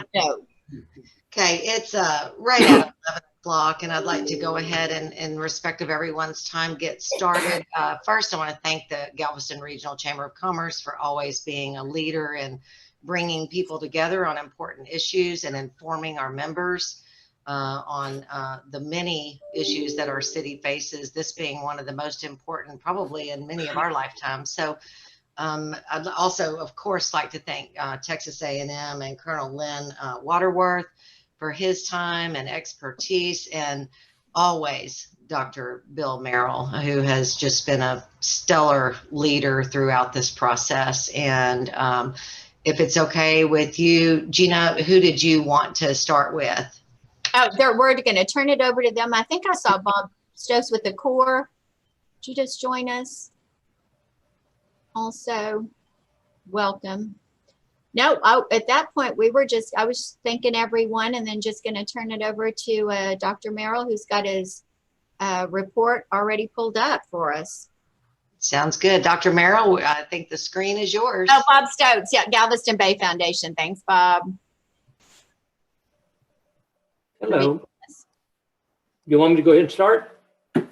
I know. Okay, it's right at 11 o'clock, and I'd like to go ahead and, in respect of everyone's time, get started. First, I want to thank the Galveston Regional Chamber of Commerce for always being a leader in bringing people together on important issues and informing our members on the many issues that our city faces, this being one of the most important probably in many of our lifetimes. So I'd also, of course, like to thank Texas A&M and Colonel Lynn Waterworth for his time and expertise, and always Dr. Bill Merrill, who has just been a stellar leader throughout this process. And if it's okay with you, Gina, who did you want to start with? Oh, we're going to turn it over to them. I think I saw Bob Stokes with the Corps. Did you just join us? Also, welcome. No, at that point, I was thanking everyone and then just going to turn it over to Dr. Merrill, who's got his report already pulled up for us. Sounds good. Dr. Merrill, I think the screen is yours. Oh, Bob Stokes. Yeah, Galveston Bay Foundation. Thanks, Bob. Hello. You want me to go ahead and start? I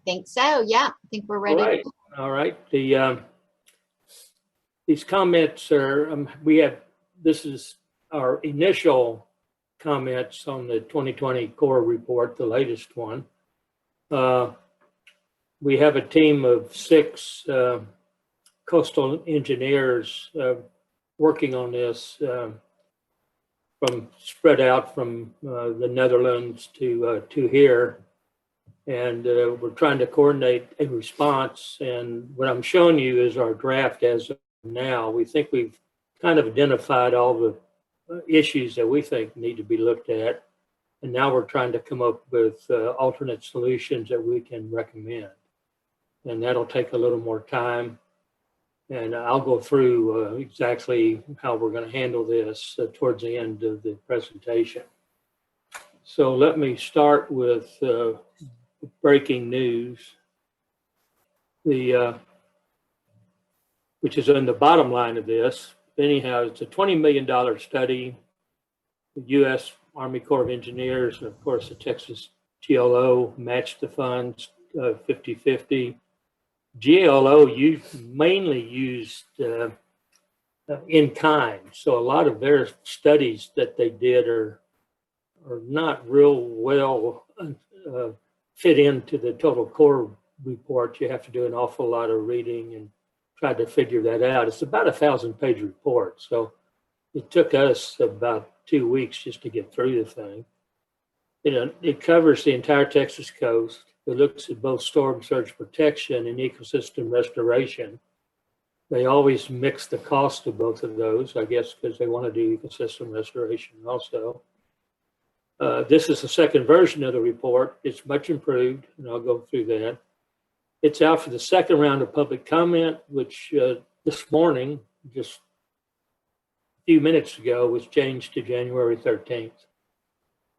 think so. Yeah, I think we're ready. All right. These comments are, this is our initial comments on the 2020 Corps report, the latest one. We have a team of 6 coastal engineers working on this, spread out from the Netherlands to here. And we're trying to coordinate a response. And what I'm showing you is our draft as of now. We think we've kind of identified all the issues that we think need to be looked at. And now we're trying to come up with alternate solutions that we can recommend. And that'll take a little more time. And I'll go through exactly how we're going to handle this towards the end of the presentation. So let me start with breaking news, which is on the bottom line of this. Anyhow, it's a $20 million study. The U.S. Army Corps of Engineers, and of course the Texas GLO matched the funds 50-50. GLO mainly used in kind, so a lot of their studies that they did are not real well fit into the total Corps report. You have to do an awful lot of reading and try to figure that out. It's about a 1,000-page report, so it took us about 2 weeks just to get through the thing. It covers the entire Texas coast. It looks at both storm surge protection and ecosystem restoration. They always mix the cost of both of those, I guess, because they want to do ecosystem restoration also. This is the second version of the report. It's much improved, and I'll go through that. It's out for the second round of public comment, which this morning, just a few minutes ago, was changed to January 13th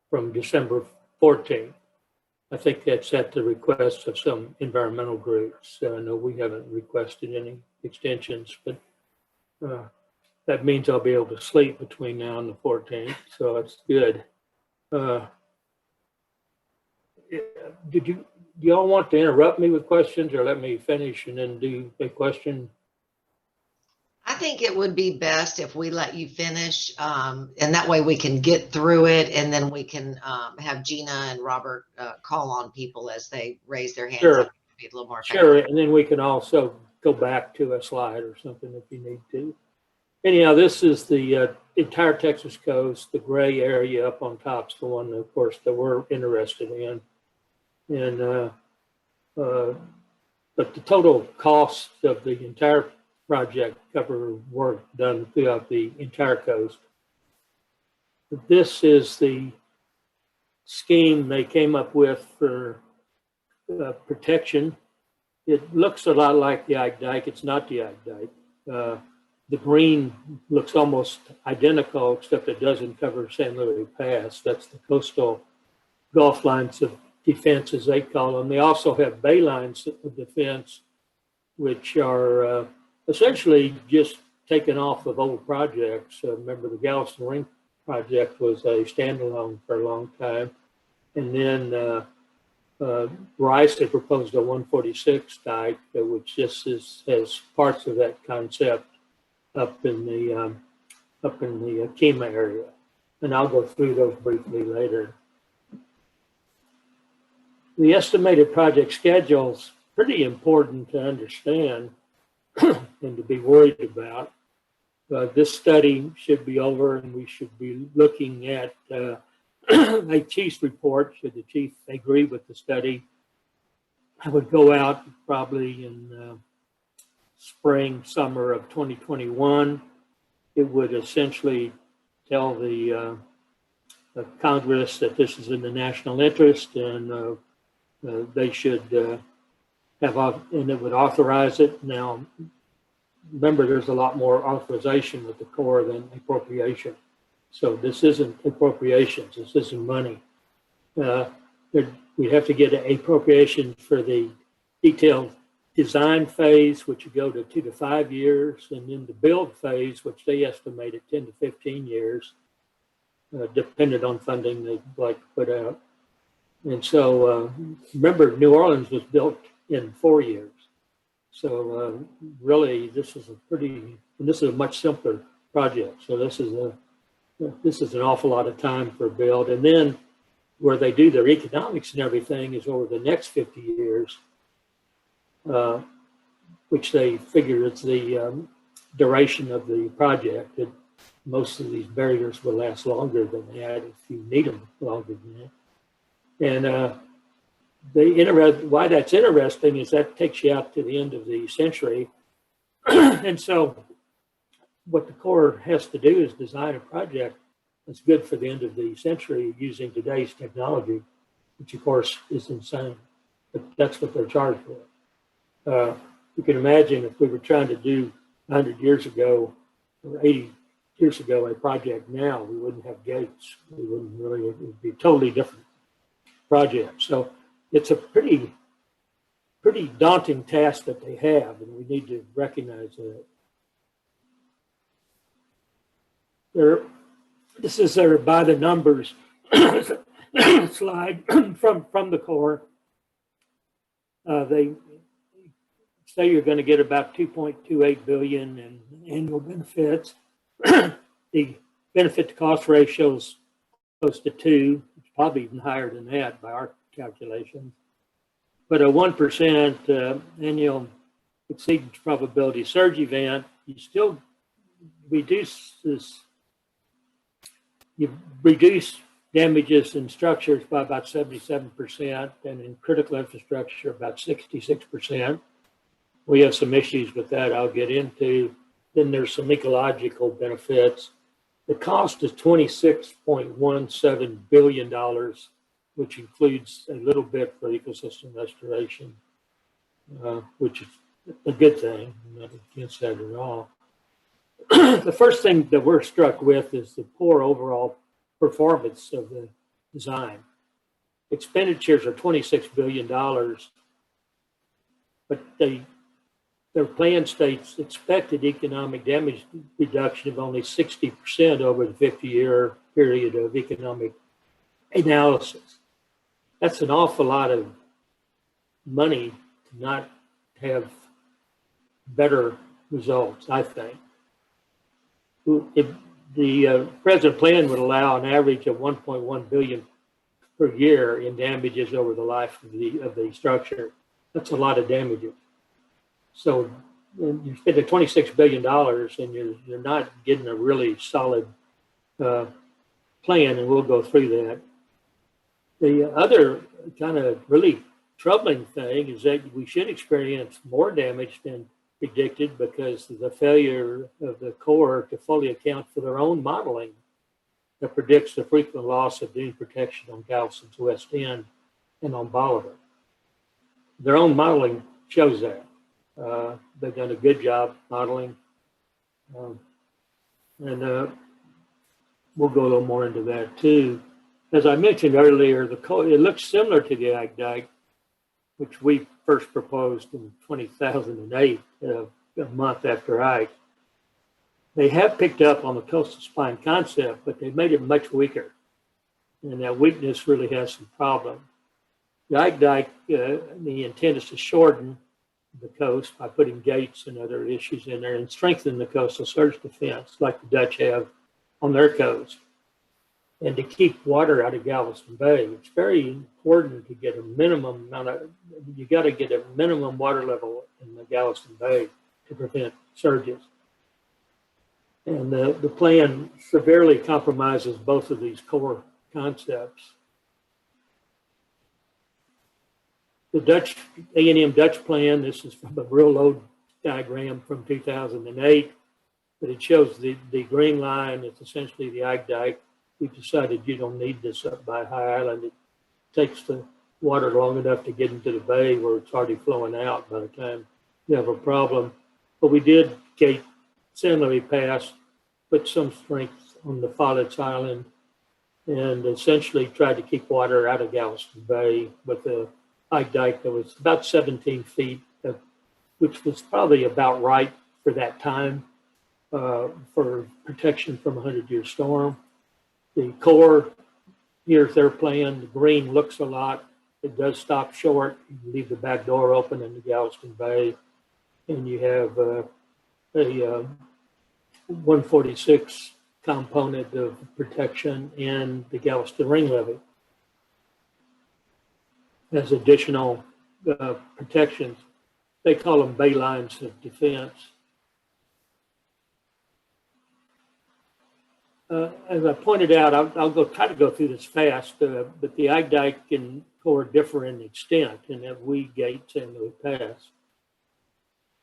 from December 14th. I think that's at the request of some environmental groups. I know we haven't requested any extensions, but that means I'll be able to sleep between now and the 14th, so it's good. Do y'all want to interrupt me with questions or let me finish and then do a question? I think it would be best if we let you finish, and that way we can get through it, and then we can have Gina and Robert call on people as they raise their hands. Sure. Be a little more sure, and then we can also go back to a slide or something if you need to. Anyhow, this is the entire Texas coast. The gray area up on top is the one, of course, that we're interested in. And but the total cost of the entire project cover work done throughout the entire coast. This is the scheme they came up with for protection. It looks a lot like the Ike Dike. It's not the Ike Dike. The green looks almost identical, except it doesn't cover San Luis Pass. That's the coastal Gulf lines of defense, as they call them. They also have bay lines of defense, which are essentially just taken off of old projects. Remember, the Galveston Ring project was a standalone for a long time. And then Rice had proposed a 146 dike, which just has parts of that concept up in the Kemah area. And I'll go through those briefly later. The estimated project schedule's pretty important to understand and to be worried about. This study should be over, and we should be looking at a chief's report. Should the chief agree with the study, I would go out probably in spring, summer of 2021. It would essentially tell the Congress that this is in the national interest, and they should and it would authorize it. Now, remember, there's a lot more authorization with the Corps than appropriation. So this isn't appropriations, this isn't money. We have to get an appropriation for the detailed design phase, which would go to 2 to 5 years, and then the build phase, which they estimate at 10 to 15 years, depending on funding they'd like to put out. And so remember, New Orleans was built in 4 years. So really, this is a much simpler project. So this is an awful lot of time for a build. And then where they do their economics and everything is over the next 50 years, which they figure is the duration of the project. And most of these barriers will last longer than that if you need them longer than that. And why that's interesting is that takes you out to the end of the century. And so what the Corps has to do is design a project that's good for the end of the century using today's technology, which of course is insane, but that's what they're charged with. You can imagine if we were trying to do 100 years ago or 80 years ago a project now, we wouldn't have gates. We wouldn't really, it would be a totally different project. So it's a pretty daunting task that they have, and we need to recognize that. This is their by the numbers slide from the Corps. They say you're going to get about 2.28 billion in annual benefits. The benefit to cost ratio is close to 2. It's probably even higher than that by our calculations. But a 1% annual exceedance probability surge event, you still reduce this. You reduce damages in structures by about 77%, and in critical infrastructure about 66%. We have some issues with that I'll get into. Then there's some ecological benefits. The cost is $26.17 billion, which includes a little bit for ecosystem restoration, which is a good thing. I'm not against that at all. The first thing that we're struck with is the poor overall performance of the design. Expenditures are $26 billion, but their plan states expected economic damage reduction of only 60% over the 50-year period of economic analysis. That's an awful lot of money to not have better results, I think. If the present plan would allow an average of 1.1 billion per year in damages over the life of the structure. That's a lot of damages. So you spend $26 billion and you're not getting a really solid plan, and we'll go through that. The other kind of really troubling thing is that we should experience more damage than predicted because of the failure of the Corps to fully account for their own modeling that predicts the frequent loss of dune protection on Galveston's west end and on Bolivar. Their own modeling shows that. They've done a good job modeling. And we'll go a little more into that too. As I mentioned earlier, it looks similar to the Ag Dike, which we first proposed in 2008, a month after Ike. They have picked up on the coastal spine concept, but they've made it much weaker. And that weakness really has some problem. The Ike Dike, the intent is to shorten the coast by putting gates and other issues in there and strengthen the coastal surge defense like the Dutch have on their coast. And to keep water out of Galveston Bay, it's very important to get a minimum amount of, you got to get a minimum water level in the Galveston Bay to prevent surges. And the plan severely compromises both of these core concepts. The Dutch, A&M Dutch plan, this is from a real load diagram from 2008, but it shows the green line, it's essentially the Ike Dike. We've decided you don't need this up by High Island. It takes the water long enough to get into the bay where it's already flowing out by the time you have a problem. But we did gate San Luis Pass, put some strength on the Follets Island, and essentially tried to keep water out of Galveston Bay with the Ike Dike that was about 17 feet, which was probably about right for that time for protection from a 100-year storm. The core, here's their plan. The green looks a lot. It does stop short. You leave the back door open in the Galveston Bay, and you have a 146 component of protection in the Galveston Ring Levee as additional protections. They call them bay lines of defense. As I pointed out, I'll try to go through this fast, but the Ike Dike and core differ in extent in that we gate San Luis Pass.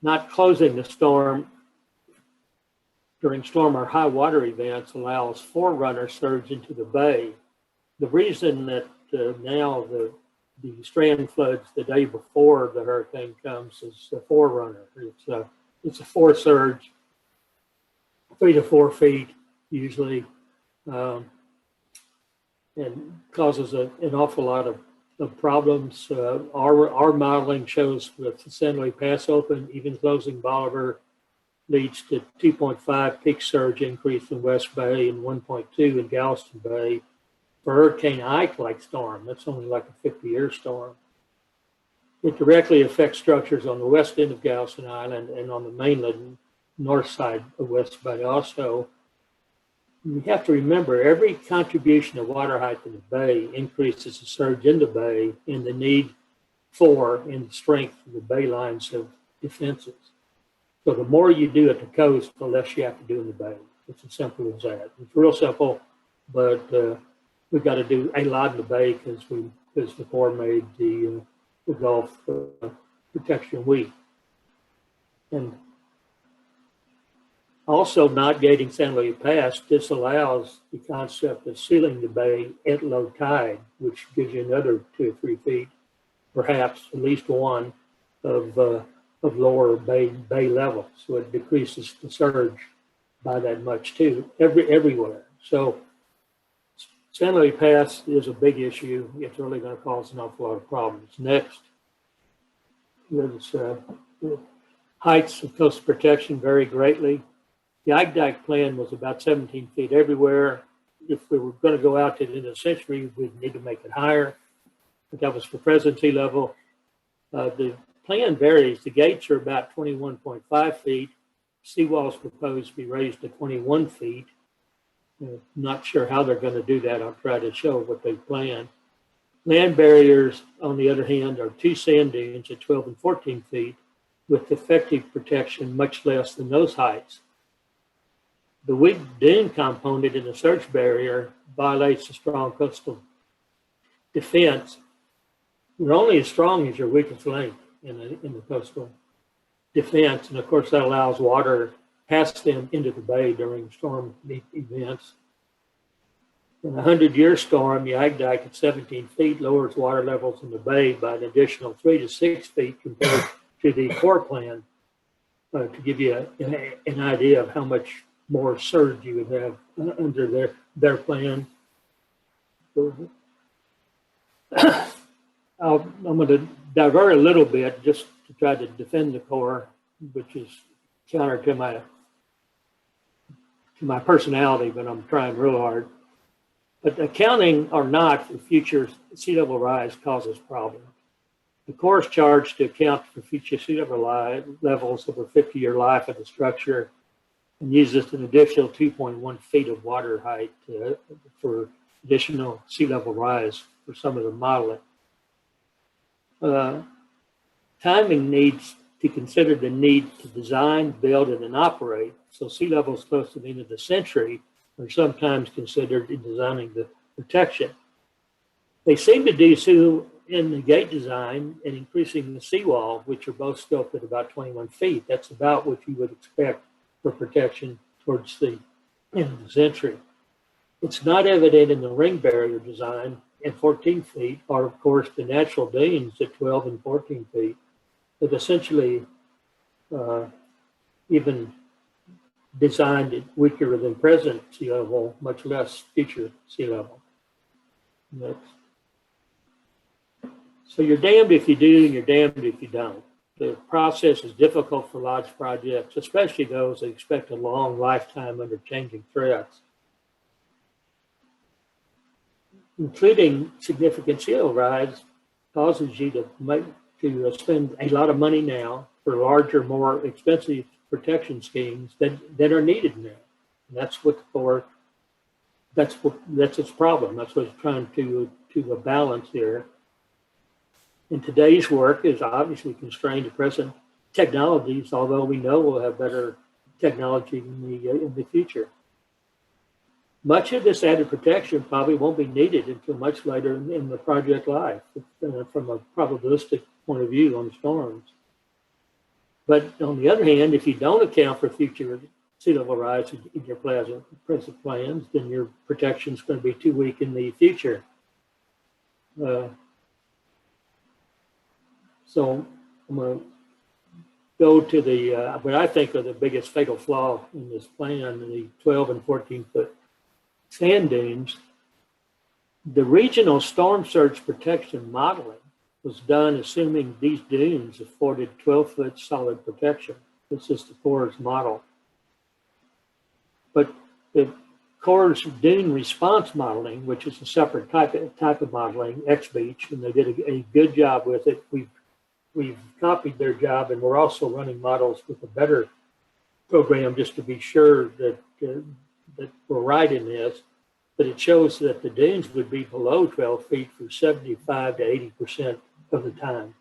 Not closing the storm during storm or high water events allows forerunner surge into the bay. The reason that now the strand floods the day before the hurricane comes is the forerunner. It's a foresurge, 3 to 4 feet usually, and causes an awful lot of problems. Our modeling shows with the San Luis Pass open, even closing Bolivar leads to 2.5 peak surge increase in West Bay and 1.2 in Galveston Bay. For Hurricane Ike-like storm, that's only like a 50-year storm. It directly affects structures on the west end of Galveston Island and on the mainland north side of West Bay also. You have to remember every contribution of water height in the bay increases the surge in the bay and the need for and the strength of the bay lines of defenses. So the more you do at the coast, the less you have to do in the bay. It's as simple as that. It's real simple, but we've got to do a lot in the bay because the Corps made the Gulf protection weak. And also not gating San Luis Pass disallows the concept of sealing the bay at low tide, which gives you another 2 or 3 feet, perhaps at least one of lower bay level. So it decreases the surge by that much too, everywhere. So San Luis Pass is a big issue. It's really going to cause an awful lot of problems. Next, there's heights of coastal protection vary greatly. The Ike Dike plan was about 17 feet everywhere. If we were going to go out to the end of the century, we'd need to make it higher. But that was for present sea level. The plan varies. The gates are about 21.5 feet. Seawalls proposed to be raised to 21 feet. Not sure how they're going to do that. I'll try to show what they plan. Land barriers, on the other hand, are 2 sand dunes at 12 and 14 feet with effective protection much less than those heights. The weak dune component in the surge barrier violates the strong coastal defense. You're only as strong as your weakest link in the coastal defense. And of course, that allows water past them into the bay during storm events. In a 100-year storm, the Ike Dike at 17 feet lowers water levels in the bay by an additional 3 to 6 feet compared to the core plan, to give you an idea of how much more surge you would have under their plan. I'm going to divert a little bit just to try to defend the core, which is counter to my to my personality, but I'm trying real hard. But accounting or not for future sea level rise causes problems. The Corps is charged to account for future sea level levels over a 50-year life of the structure and uses an additional 2.1 feet of water height for additional sea level rise for some of the modeling. Timing needs to consider the need to design, build, and then operate. So sea levels close to the end of the century are sometimes considered in designing the protection. They seem to do so in the gate design and increasing the seawall, which are both scoped at about 21 feet. That's about what you would expect for protection towards the end of the century. It's not evident in the ring barrier design at 14 feet, or of course the natural dunes at 12 and 14 feet, but essentially even designed it weaker than present sea level, much less future sea level. Next. So you're damned if you do, and you're damned if you don't. The process is difficult for large projects, especially those that expect a long lifetime under changing threats. Including significant sea level rise causes you to spend a lot of money now for larger, more expensive protection schemes that are needed now. And that's what the Corps, that's its problem. That's what it's trying to balance here. And today's work is obviously constrained to present technologies, although we know we'll have better technology in the future. Much of this added protection probably won't be needed until much later in the project life, from a probabilistic point of view on storms. But on the other hand, if you don't account for future sea level rise in your present plans, then your protection is going to be too weak in the future. So I'm going to go to the what I think are the biggest fatal flaw in this plan, the 12 and 14 foot sand dunes. The regional storm surge protection modeling was done assuming these dunes afforded 12-foot solid protection. This is the Corps' model. But the Corps' dune response modeling, which is a separate type of modeling, X-Beach, and they did a good job with it. We've copied their job, and we're also running models with a better program just to be sure that that we're right in this. But it shows that the dunes would be below 12 feet for 75 to 80% of the time.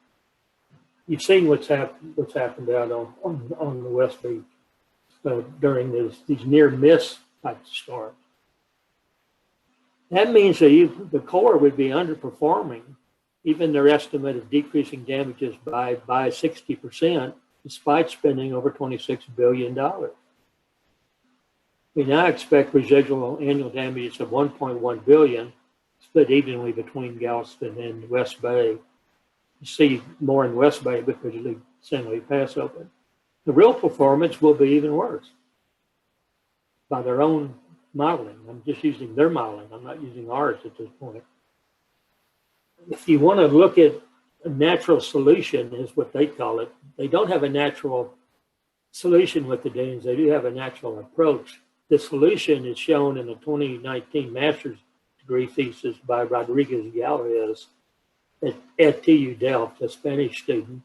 You've seen what's happened out on the West Beach during these near miss type of storms. That means that the Corps would be underperforming even their estimate of decreasing damages by 60%, despite spending over $26 billion. We now expect residual annual damages of $1.1 billion, split evenly between Galveston and West Bay. You see more in West Bay because you leave San Luis Pass open. The real performance will be even worse by their own modeling. I'm just using their modeling. I'm not using ours at this point. If you want to look at a natural solution, is what they call it. They don't have a natural solution with the dunes. They do have a natural approach. The solution is shown in the 2019 master's degree thesis by Rodriguez Galvez at TU Delft, a Spanish student.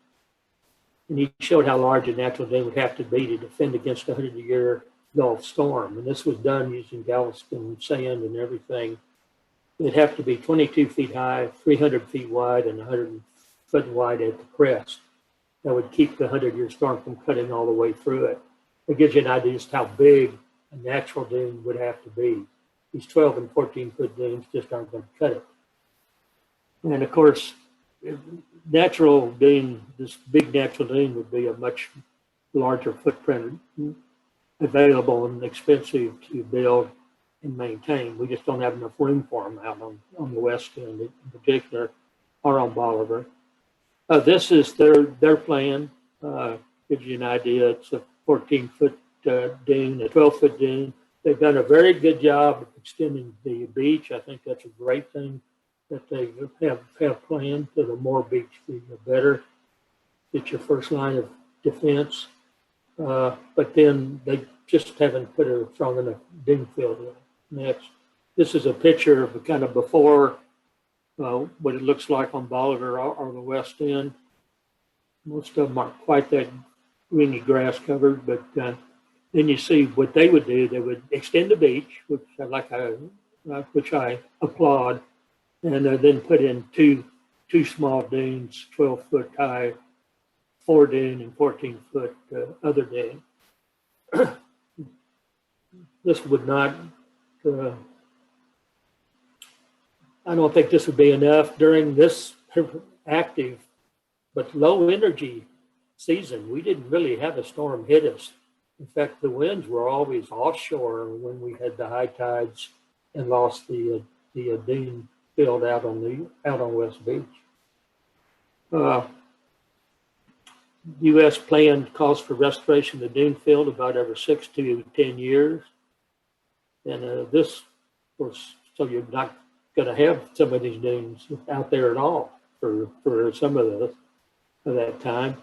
And he showed how large a natural dune would have to be to defend against a 100-year Gulf storm. And this was done using Galveston sand and everything. It'd have to be 22 feet high, 300 feet wide, and 100 foot wide at the crest. That would keep the 100-year storm from cutting all the way through it. It gives you an idea just how big a natural dune would have to be. These 12 and 14 foot dunes just aren't going to cut it. And of course, natural dune, this big natural dune would be a much larger footprint, available and expensive to build and maintain. We just don't have enough room for them out on the west end in particular, or on Bolivar. This is their plan. Gives you an idea. It's a 14-foot dune, a 12-foot dune. They've done a very good job of extending the beach. I think that's a great thing that they have planned. So the more beach, the better. It's your first line of defense. But then they just haven't put a strong enough dune field in. Next, this is a picture of the kind of before what it looks like on Bolivar or the west end. Most of them aren't quite that greeny grass covered, but then you see what they would do. They would extend the beach, which I applaud, and then put in two small dunes, 12-foot high, 4 dune and 14-foot other dune. This would not. I don't think this would be enough during this active but low energy season. We didn't really have a storm hit us. In fact, the winds were always offshore when we had the high tides and lost the dune field out on West Beach. U.S. plan calls for restoration of the dune field about every 6 to 10 years. And this, of course, so you're not going to have some of these dunes out there at all for some of that time.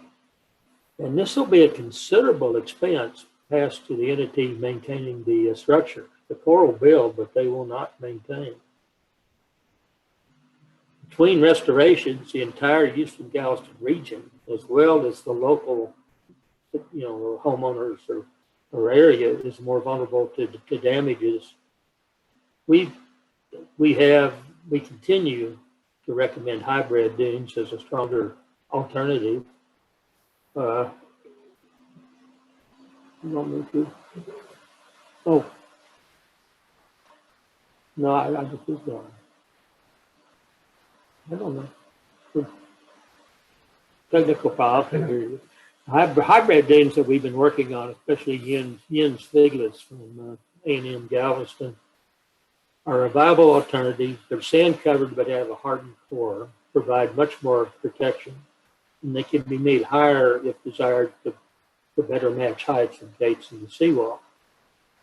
And this will be a considerable expense passed to the entity maintaining the structure. The Corps will build, but they will not maintain. Between restorations, the entire Houston Galveston region, as well as the local, homeowners or area, is more vulnerable to damages. We continue to recommend hybrid dunes as a stronger alternative. Oh, no, I just keep going. I don't know. Technical file. Hybrid dunes that we've been working on, especially Jens Figlitz from A&M Galveston, are a viable alternative. They're sand covered but have a hardened core, provide much more protection, and they can be made higher if desired to better match heights of gates in the seawall.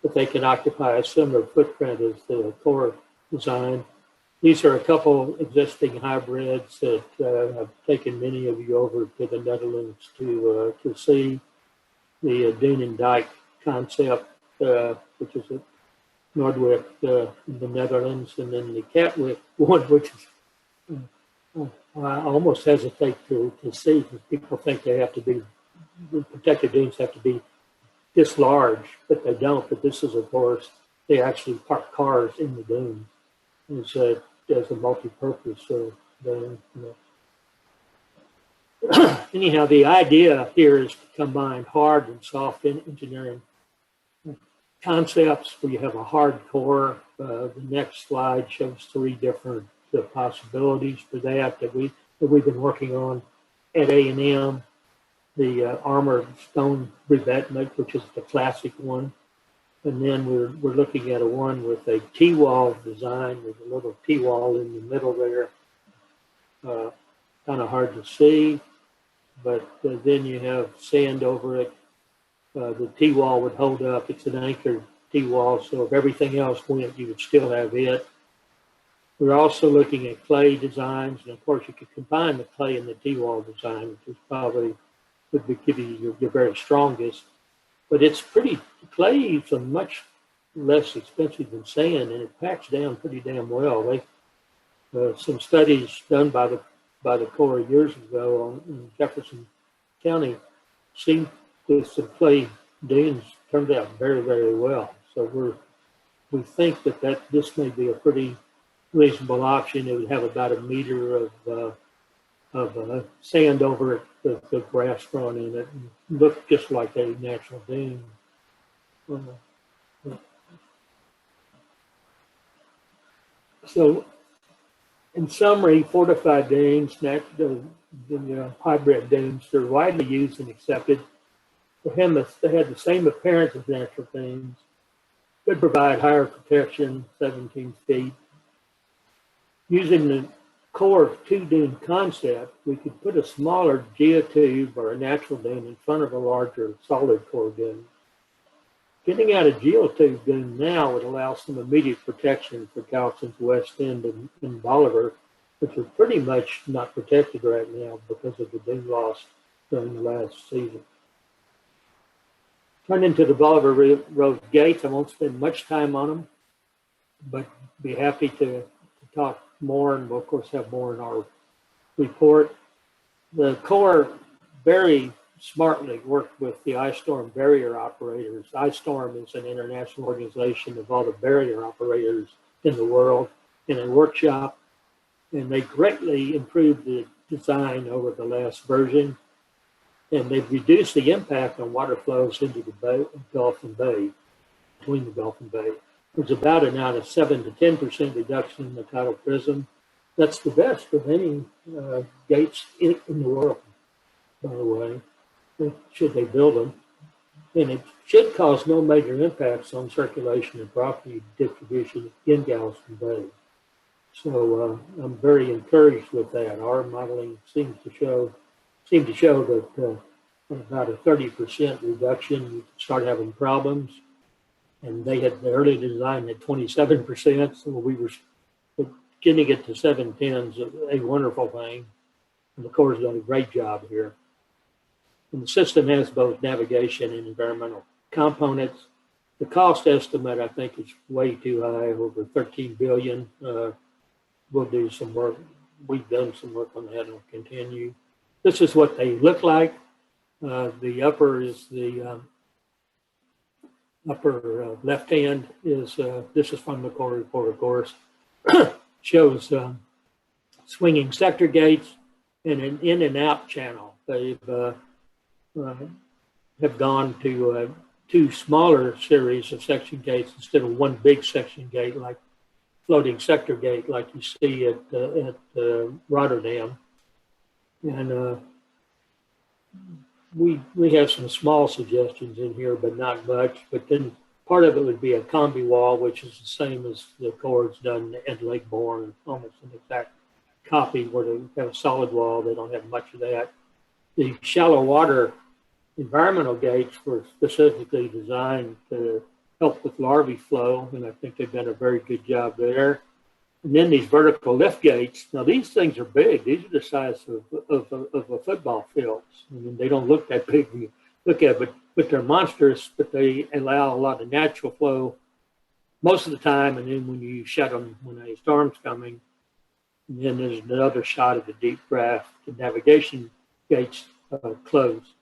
But they can occupy a similar footprint as the core design. These are a couple existing hybrids that have taken many of you over to the Netherlands to see. The dune and dike concept, which is at Noordwijk in the Netherlands, and then the Katwijk one, which is I almost hesitate to see, because people think they have to be, the protected dunes have to be this large, but they don't. But this is, of course, they actually park cars in the dune. As a multi-purpose dune. Anyhow, the idea here is to combine hard and soft engineering concepts where you have a hard core. The next slide shows 3 different possibilities for that we've been working on at A&M. The armored stone revetment, which is the classic one. And then we're looking at one with a T-wall design with a little T-wall in the middle there. Kind of hard to see, but then you have sand over it. The T-wall would hold up. It's an anchored T-wall, so if everything else went, you would still have it. We're also looking at clay designs, and of course you could combine the clay and the T-wall design, which is probably would give you your very strongest. But it's pretty, clay is much less expensive than sand, and it packs down pretty damn well. Some studies done by the Corps years ago in Jefferson County seemed that some clay dunes turned out very, very well. So we think that this may be a pretty reasonable option. It would have about 1 meter of sand over it, the grass growing in it, and look just like a natural dune. So, in summary, fortified dunes, the hybrid dunes, they're widely used and accepted. They had the same appearance as natural dunes, could provide higher protection, 17 feet. Using the core 2-dune concept, we could put a smaller geotube or a natural dune in front of a larger solid core dune. Getting out a geotube dune now would allow some immediate protection for Galveston's west end and Bolivar, which are pretty much not protected right now because of the dune loss during the last season. Turning to the Bolivar Road gates, I won't spend much time on them, but be happy to talk more, and we'll of course have more in our report. The Corps very smartly worked with the ice storm barrier operators. Ice Storm is an international organization of all the barrier operators in the world in a workshop, and they greatly improved the design over the last version, and they've reduced the impact on water flows into the Gulf and Bay, between the Gulf and Bay. There's about a 7 to 10% reduction in the tidal prism. That's the best of any gates in the world, by the way, should they build them. And it should cause no major impacts on circulation and property distribution in Galveston Bay. So I'm very encouraged with that. Our modeling seemed to show that about a 30% reduction, you could start having problems. And they had the early design at 27%, so we were getting it to 7/10 is a wonderful thing. And the Corps has done a great job here. And the system has both navigation and environmental components. The cost estimate, I think, is way too high, over $13 billion. We'll do some work. We've done some work on that and we'll continue. This is what they look like. The upper is the upper left hand is, this is from the Corps report, of course, shows swinging sector gates and an in and out channel. They've have gone to 2 smaller series of section gates instead of 1 big section gate, like floating sector gate, like you see at Rotterdam. And we have some small suggestions in here, but not much. But then part of it would be a combi wall, which is the same as the Corps has done at Lake Bourne, almost an exact copy where they have a solid wall. They don't have much of that. The shallow water environmental gates were specifically designed to help with larvae flow, and I think they've done a very good job there. And then these vertical lift gates, now these things are big. These are the size of a football field. I mean, they don't look that big when you look at it, but they're monstrous, but they allow a lot of natural flow most of the time, and then when you shut them when a storm's coming, and then there's another shot of the deep draft, the navigation gates closed.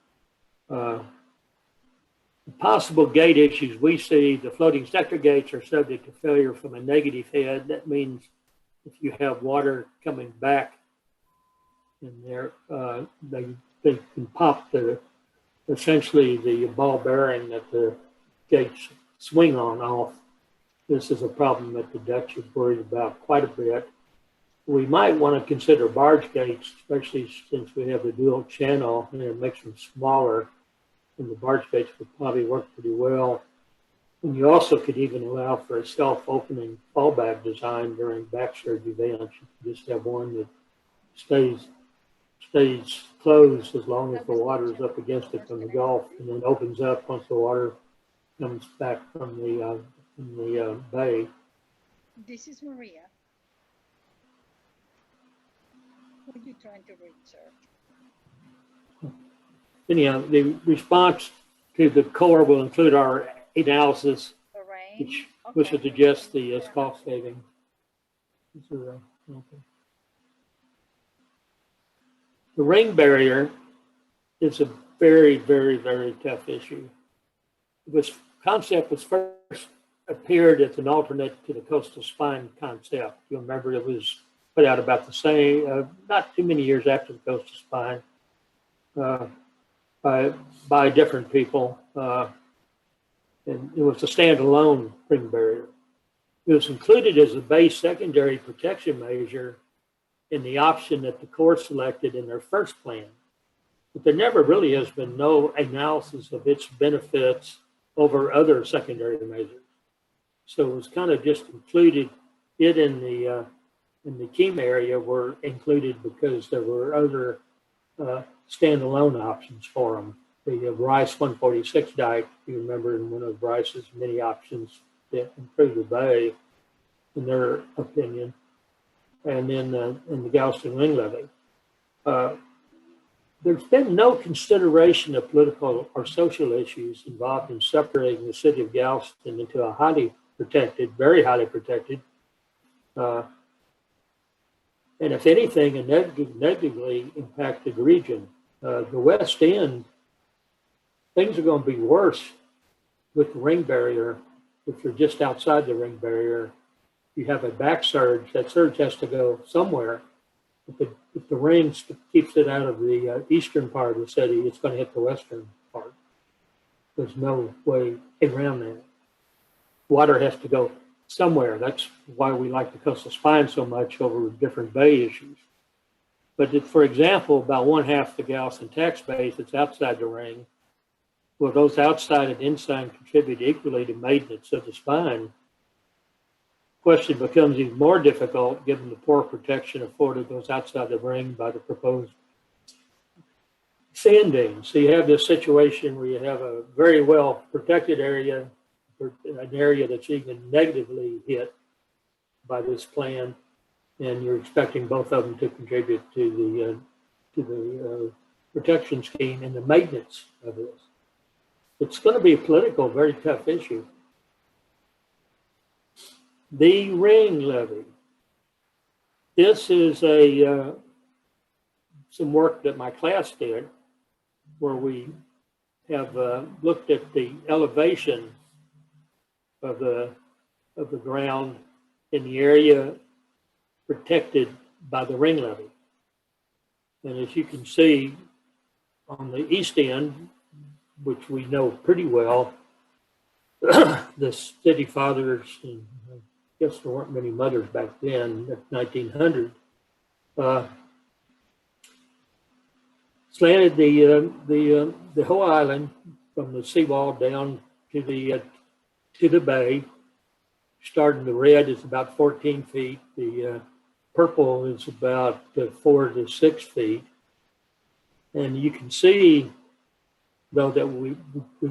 The possible gate issues we see, the floating sector gates are subject to failure from a negative head. That means if you have water coming back in there, they can pop essentially the ball bearing that the gates swing on off. This is a problem that the Dutch have worried about quite a bit. We might want to consider barge gates, especially since we have the dual channel and it makes them smaller. And the barge gates would probably work pretty well. And you also could even allow for a self-opening fallback design during backsurge events. You could just have one that stays closed as long as the water is up against it from the Gulf, and then opens up once the water comes back from the bay. This is Maria. What are you trying to reach, sir? Anyhow, the response to the Corps will include our analysis, which will suggest the cost saving. Okay. The ring barrier is a very, very, very tough issue. This concept was first appeared as an alternate to the coastal spine concept. You'll remember it was put out about the same, not too many years after the coastal spine. By different people, and it was a standalone ring barrier. It was included as a base secondary protection measure in the option that the Corps selected in their first plan, but there never really has been no analysis of its benefits over other secondary measures. So it was kind of just included. It in the Keem area were included because there were other standalone options for them. The Bryce 146 dike, you remember, in one of Bryce's many options that improved the bay, in their opinion, and then in the Galveston Ring Levee. there's been no consideration of political or social issues involved in separating the city of Galveston into a highly protected, very highly protected, and if anything, a negatively impacted region. The West End, things are going to be worse with the ring barrier. If you're just outside the ring barrier, you have a back surge. That surge has to go somewhere. If the ring keeps it out of the eastern part of the city, it's going to hit the western part. There's no way around that. Water has to go somewhere. That's why we like the coastal spine so much over different bay issues. But if, for example, about 1/2 the Galveston tax base that's outside the ring, well, those outside and inside contribute equally to maintenance of the spine. Question becomes even more difficult given the poor protection afforded those outside the ring by the proposed sand dunes. So you have this situation where you have a very well protected area, an area that's even negatively hit by this plan, and you're expecting both of them to contribute to the protection scheme and the maintenance of this. It's going to be a political, very tough issue. The ring levy. This is some work that my class did, where we have looked at the elevation of the ground in the area protected by the ring levy. And as you can see on the east end, which we know pretty well, the city fathers, and I guess there weren't many mothers back then, 1900, slanted the whole island from the seawall down to the bay. Starting the red is about 14 feet. The purple is about 4 to 6 feet. And you can see, though, that we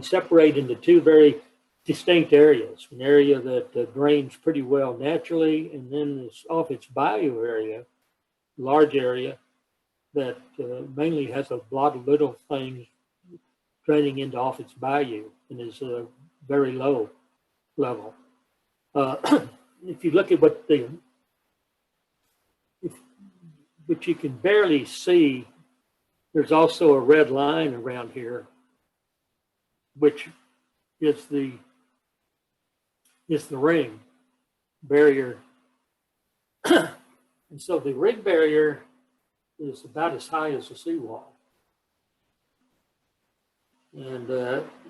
separate into two very distinct areas. An area that drains pretty well naturally, and then this off its bayou area, large area that mainly has a lot of little things draining into off its bayou and is a very low level. If you look at what you can barely see, there's also a red line around here, which is the ring barrier. And so the ring barrier is about as high as the seawall. And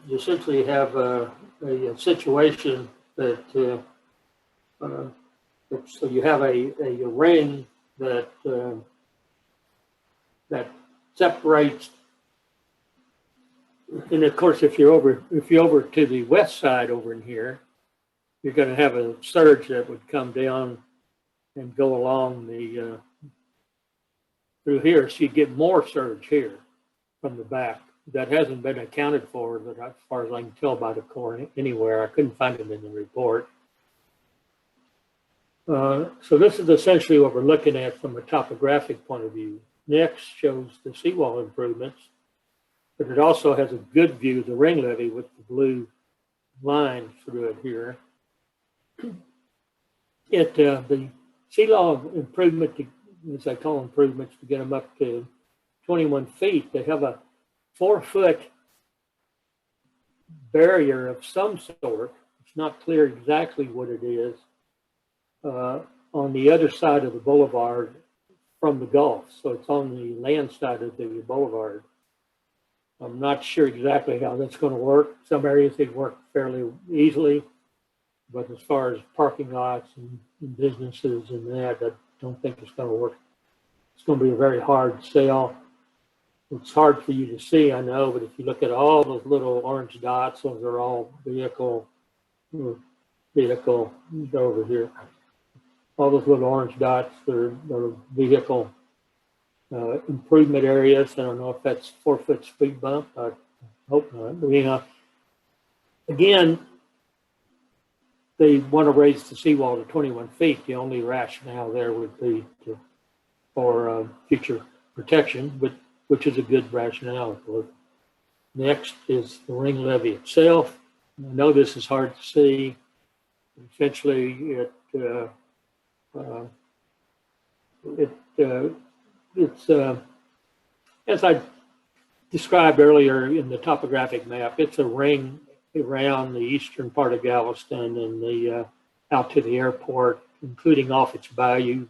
you essentially have a situation that, so you have a ring that separates. And of course, if you're over to the west side over in here, you're going to have a surge that would come down and go along the through here, so you get more surge here from the back. That hasn't been accounted for, but as far as I can tell by the Corps anywhere. I couldn't find it in the report. So this is essentially what we're looking at from a topographic point of view. Next shows the seawall improvements, but it also has a good view of the ring levee with the blue line through it here. The seawall improvement, as I call improvements, to get them up to 21 feet, they have a 4-foot barrier of some sort. It's not clear exactly what it is, on the other side of the boulevard from the Gulf. So it's on the land side of the boulevard. I'm not sure exactly how that's going to work. Some areas they work fairly easily, but as far as parking lots and businesses and that, I don't think it's going to work. It's going to be a very hard sell. It's hard for you to see, I know, but if you look at all those little orange dots, those are all vehicle over here. All those little orange dots are vehicle improvement areas. I don't know if that's 4-foot speed bump. I hope not. But, again, they want to raise the seawall to 21 feet. The only rationale there would be for future protection. But which is a good rationale for it. Next is the ring levee itself. I know this is hard to see. Essentially, it's as I described earlier in the topographic map, it's a ring around the eastern part of Galveston and the out to the airport, including off its bayou.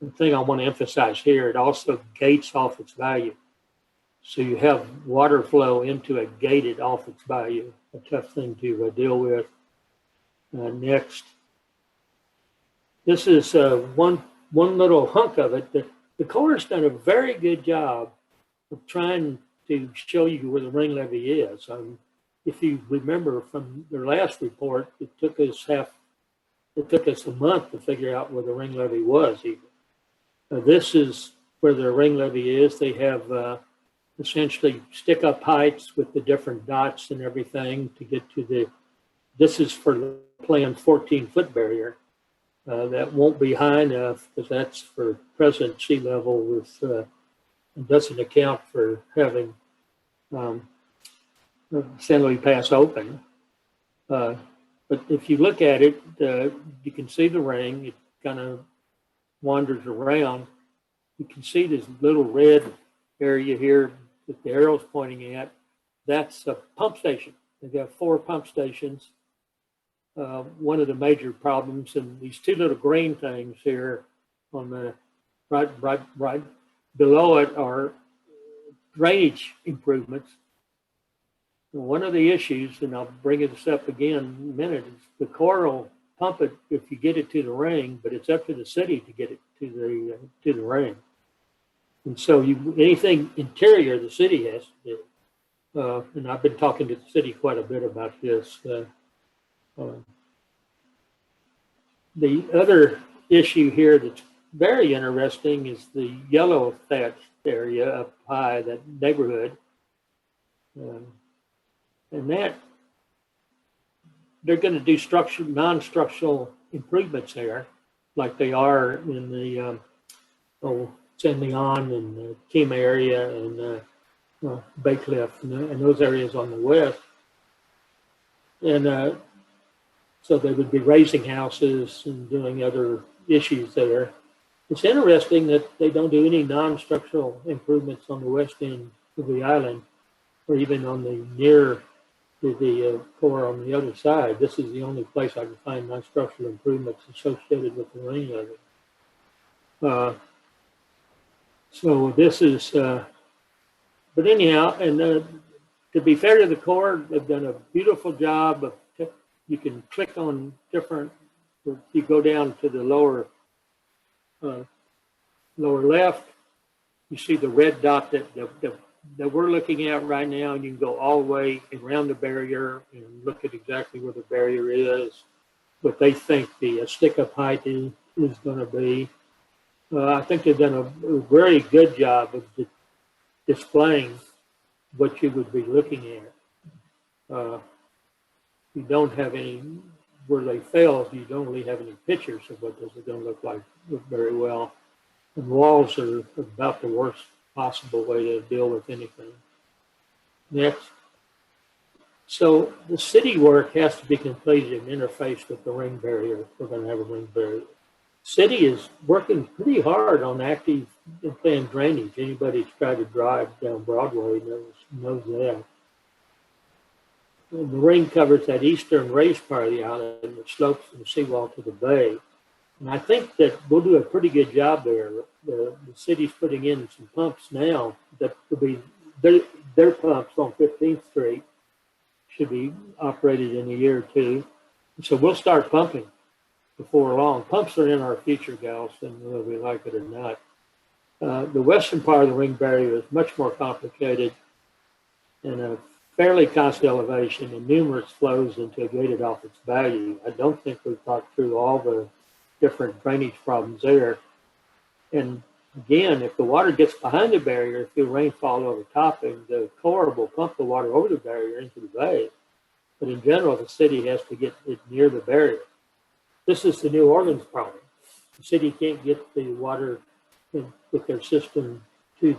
The thing I want to emphasize here, it also gates off its bayou. So you have water flow into a gated off its bayou, a tough thing to deal with. Next, this is one little hunk of it. The Corps has done a very good job of trying to show you where the ring levee is. If you remember from their last report, it took us a month to figure out where the ring levee was even. This is where the ring levee is. They have essentially stick-up heights with the different dots and everything to get to this is for the planned 14-foot barrier. That won't be high enough because that's for present sea level with, it doesn't account for having San Luis Pass open. But if you look at it, you can see the ring. It kind of wanders around. You can see this little red area here that the arrow's pointing at. That's a pump station. They've got 4 pump stations. One of the major problems, and these 2 little green things here on the right below it are drainage improvements. One of the issues, and I'll bring this up again in a minute, is the Corps will pump it if you get it to the ring, but it's up to the city to get it to the ring. And so anything interior the city has to do. And I've been talking to the city quite a bit about this. The other issue here that's very interesting is the yellow thatched area up high, that neighborhood. And that they're going to do non-structural improvements there, like they are in the San Leon and the Kim area and Bay Cliff and those areas on the west. And so they would be raising houses and doing other issues there. It's interesting that they don't do any non-structural improvements on the west end of the island, or even on the near to the core on the other side. This is the only place I can find non-structural improvements associated with the ring levee. So this is, but anyhow, and to be fair to the Corps, they've done a beautiful job of, you can click on different, you go down to the lower left, you see the red dot that we're looking at right now, and you can go all the way around the barrier and look at exactly where the barrier is, what they think the stick-up height is going to be. I think they've done a very good job of displaying what you would be looking at. You don't have any, where they fail, you don't really have any pictures of what this is going to look like very well. And walls are about the worst possible way to deal with anything. Next. So the city work has to be completed and interfaced with the ring barrier if we're going to have a ring barrier. City is working pretty hard on active and planned drainage. Anybody who's tried to drive down Broadway knows that. And the ring covers that eastern raised part of the island that slopes from the seawall to the bay. And I think that we'll do a pretty good job there. The city's putting in some pumps now that will be, their pumps on 15th Street should be operated in a year or two. And so we'll start pumping before long. Pumps are in our future, Galveston, whether we like it or not. The western part of the ring barrier is much more complicated and a fairly constant elevation and numerous flows into a gated off its bayou. I don't think we've talked through all the different drainage problems there. And again, if the water gets behind the barrier through rainfall overtopping, the Corps will pump the water over the barrier into the bay. But in general, the city has to get it near the barrier. This is the New Orleans problem. The city can't get the water with their system to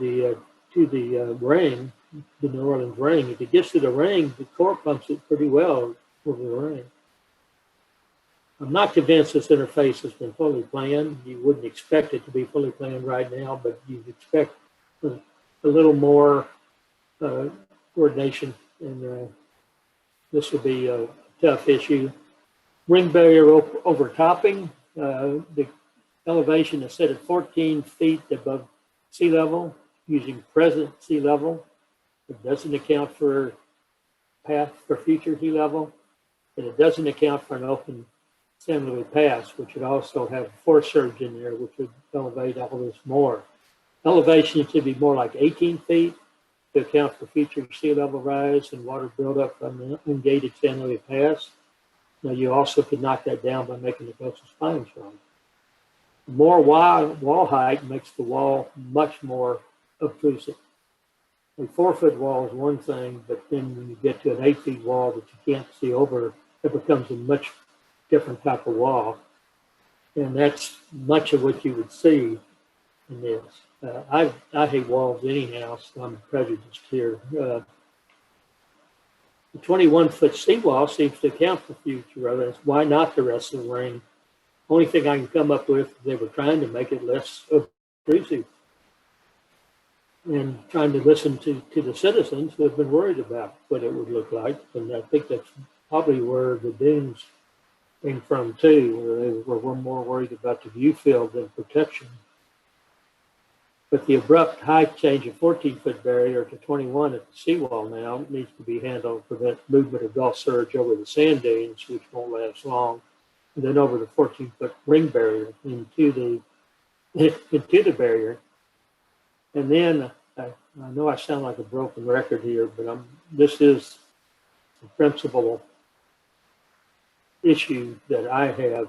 the ring, the New Orleans ring. If it gets to the ring, the Corps pumps it pretty well over the ring. I'm not convinced this interface has been fully planned. You wouldn't expect it to be fully planned right now, but you'd expect a little more coordination, and this will be a tough issue. Ring barrier overtopping. The elevation is set at 14 feet above sea level using present sea level. It doesn't account for path for future sea level, and it doesn't account for an open San Luis Pass, which would also have force surge in there, which would elevate all this more. Elevation should be more like 18 feet to account for future sea level rise and water buildup from the ungated San Luis Pass. Now, you also could knock that down by making the coastal spine strong. More wall height makes the wall much more obtrusive. A 4-foot wall is one thing, but then when you get to an 8-foot wall that you can't see over, it becomes a much different type of wall. And that's much of what you would see in this. I hate walls anyhow, so I'm prejudiced here. The 21-foot seawall seems to account for future evidence. Why not the rest of the ring? Only thing I can come up with, they were trying to make it less obtrusive and trying to listen to the citizens who have been worried about what it would look like. And I think that's probably where the dunes came from too, where we're more worried about the view field than protection. But the abrupt height change of 14-foot barrier to 21 at the seawall now needs to be handled to prevent movement of Gulf surge over the sand dunes, which won't last long, and then over the 14-foot ring barrier into the barrier. And then I know I sound like a broken record here, but this is the principal issue that I have,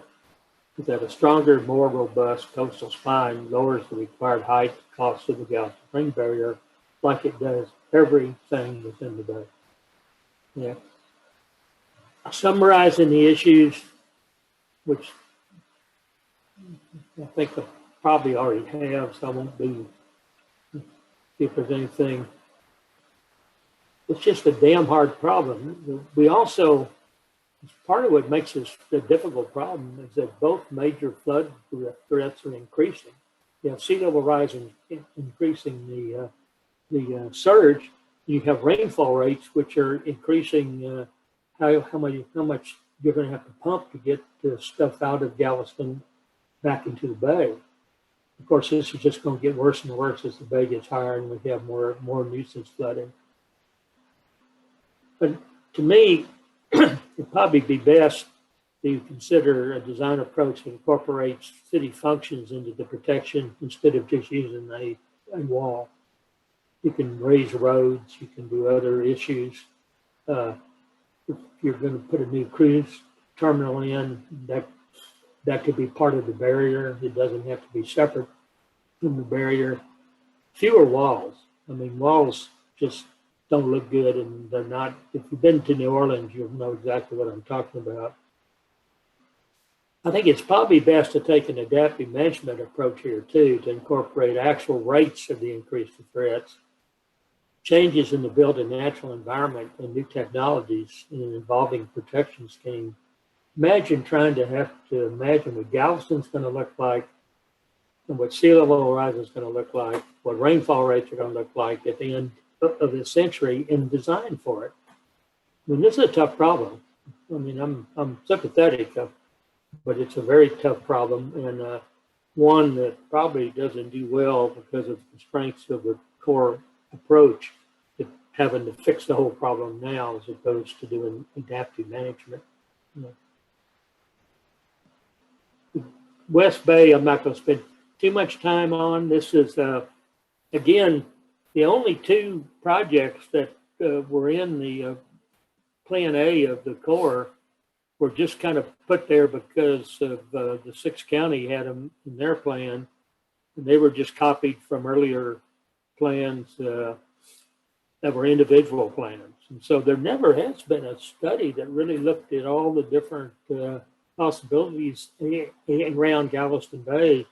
is that a stronger, more robust coastal spine lowers the required height cost of the Galveston ring barrier, like it does everything within the bay. Yeah. Summarizing the issues, which I think I probably already have, so I won't see if there's anything. It's just a damn hard problem. We also, part of what makes this a difficult problem is that both major flood threats are increasing. You have sea level rise increasing the surge. You have rainfall rates which are increasing. How much you're going to have to pump to get the stuff out of Galveston back into the bay. Of course, this is just going to get worse and worse as the bay gets higher and we have more nuisance flooding. But to me, it'd probably be best to consider a design approach that incorporates city functions into the protection instead of just using a wall. You can raise roads, you can do other issues. If you're going to put a new cruise terminal in, that could be part of the barrier. It doesn't have to be separate from the barrier. Fewer walls. I mean, walls just don't look good, and they're not. If you've been to New Orleans, you'll know exactly what I'm talking about. I think it's probably best to take an adaptive management approach here too, to incorporate actual rates of the increase of threats, changes in the built and natural environment, and new technologies in an evolving protection scheme. Imagine trying to have to imagine what Galveston's going to look like, and what sea level rise is going to look like, what rainfall rates are going to look like at the end of this century, and design for it. I mean, this is a tough problem. I mean, I'm sympathetic, but it's a very tough problem, and one that probably doesn't do well because of the constraints of the core approach to having to fix the whole problem now as opposed to doing adaptive management. West Bay, I'm not going to spend too much time on. This is, again, the only two projects that were in the Plan A of the Corps were just kind of put there because of the 6th County had them in their plan, and they were just copied from earlier plans that were individual plans. And so there never has been a study that really looked at all the different possibilities around Galveston Bay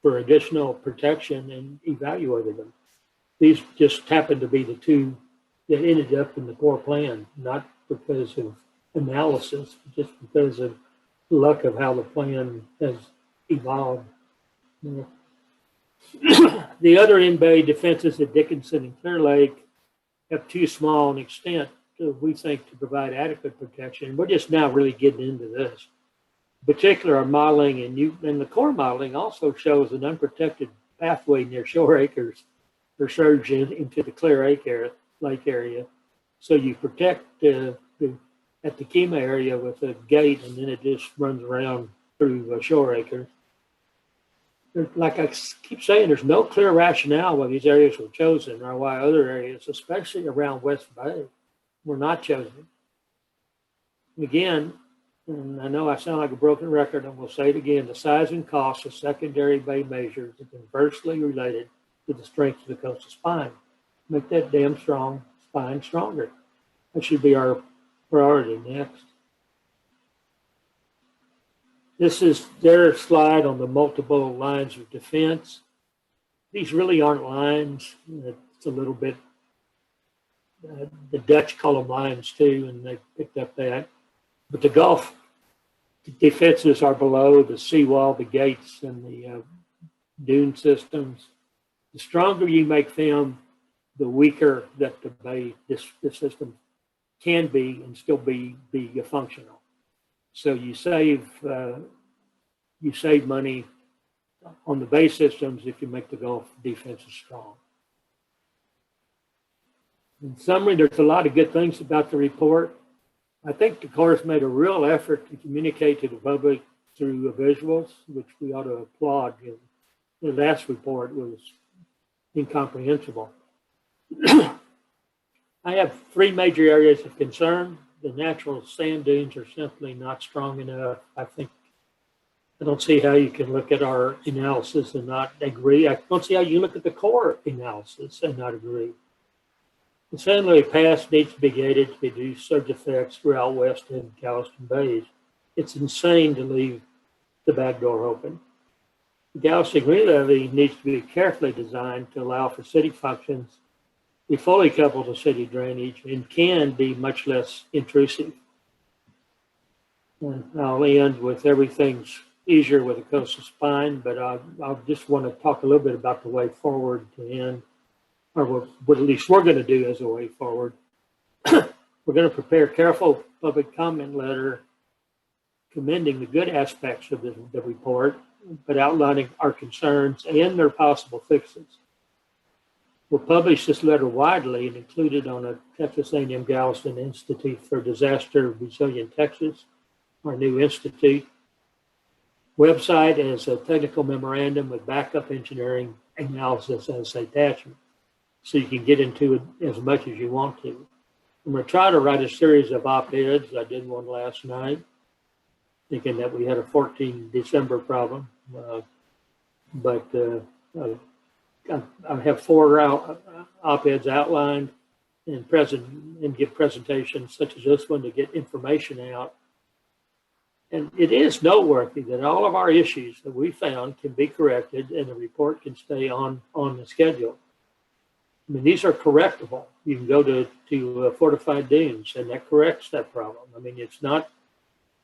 for additional protection and evaluated them. These just happened to be the two that ended up in the core plan, not because of analysis, just because of luck of how the plan has evolved. The other in-bay defenses at Dickinson and Clear Lake have too small an extent, we think, to provide adequate protection. We're just now really getting into this. In particular, our modeling and the core modeling also shows an unprotected pathway near shore acres for surge into the Clear Lake area. So you protect at the Kima area with a gate, and then it just runs around through shore acres. Like I keep saying, there's no clear rationale why these areas were chosen or why other areas, especially around West Bay, were not chosen. Again, and I know I sound like a broken record, and we'll say it again, the size and cost of secondary bay measures is inversely related to the strength of the coastal spine. Make that damn strong spine stronger. That should be our priority next. This is their slide on the multiple lines of defense. These really aren't lines. It's a little bit, the Dutch call them lines too, and they picked up that. But the Gulf defenses are below the seawall, the gates, and the dune systems. The stronger you make them, the weaker that the bay, this system can be and still be functional. So you save money on the bay systems if you make the Gulf defenses strong. In summary, there's a lot of good things about the report. I think the Corps made a real effort to communicate to the public through visuals, which we ought to applaud. The last report was incomprehensible. I have three major areas of concern. The natural sand dunes are simply not strong enough. I don't see how you can look at our analysis and not agree. I don't see how you look at the core analysis and not agree. The San Luis Pass needs to be gated to reduce surge effects throughout West and Galveston Bays. It's insane to leave the back door open. The Galveston Green Levee needs to be carefully designed to allow for city functions, be fully coupled to city drainage, and can be much less intrusive. And I'll end with everything's easier with a coastal spine, but I just want to talk a little bit about the way forward to end, or what at least we're going to do as a way forward. We're going to prepare a careful public comment letter commending the good aspects of the report, but outlining our concerns and their possible fixes. We'll publish this letter widely and include it on a Texas A&M Galveston Institute for Disaster Resilient Texas, our new institute website, as a technical memorandum with backup engineering analysis as attachment, so you can get into it as much as you want to. I'm going to try to write a series of op-eds. I did one last night, thinking that we had a 14 December problem, but I have 4 op-eds outlined and give presentations such as this one to get information out. And it is noteworthy that all of our issues that we found can be corrected and the report can stay on the schedule. I mean, these are correctable. You can go to fortified dunes and that corrects that problem. I mean, it's not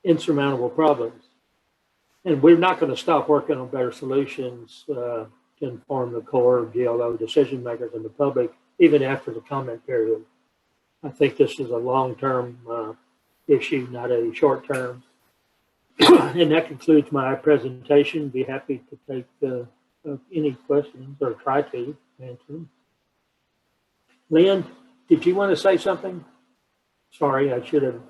insurmountable problems. And we're not going to stop working on better solutions to inform the Corps, GLO, decision makers, and the public, even after the comment period. I think this is a long-term issue, not a short-term. And that concludes my presentation. Be happy to take any questions or try to answer them. Lynn, did you want to say something? Sorry, I should have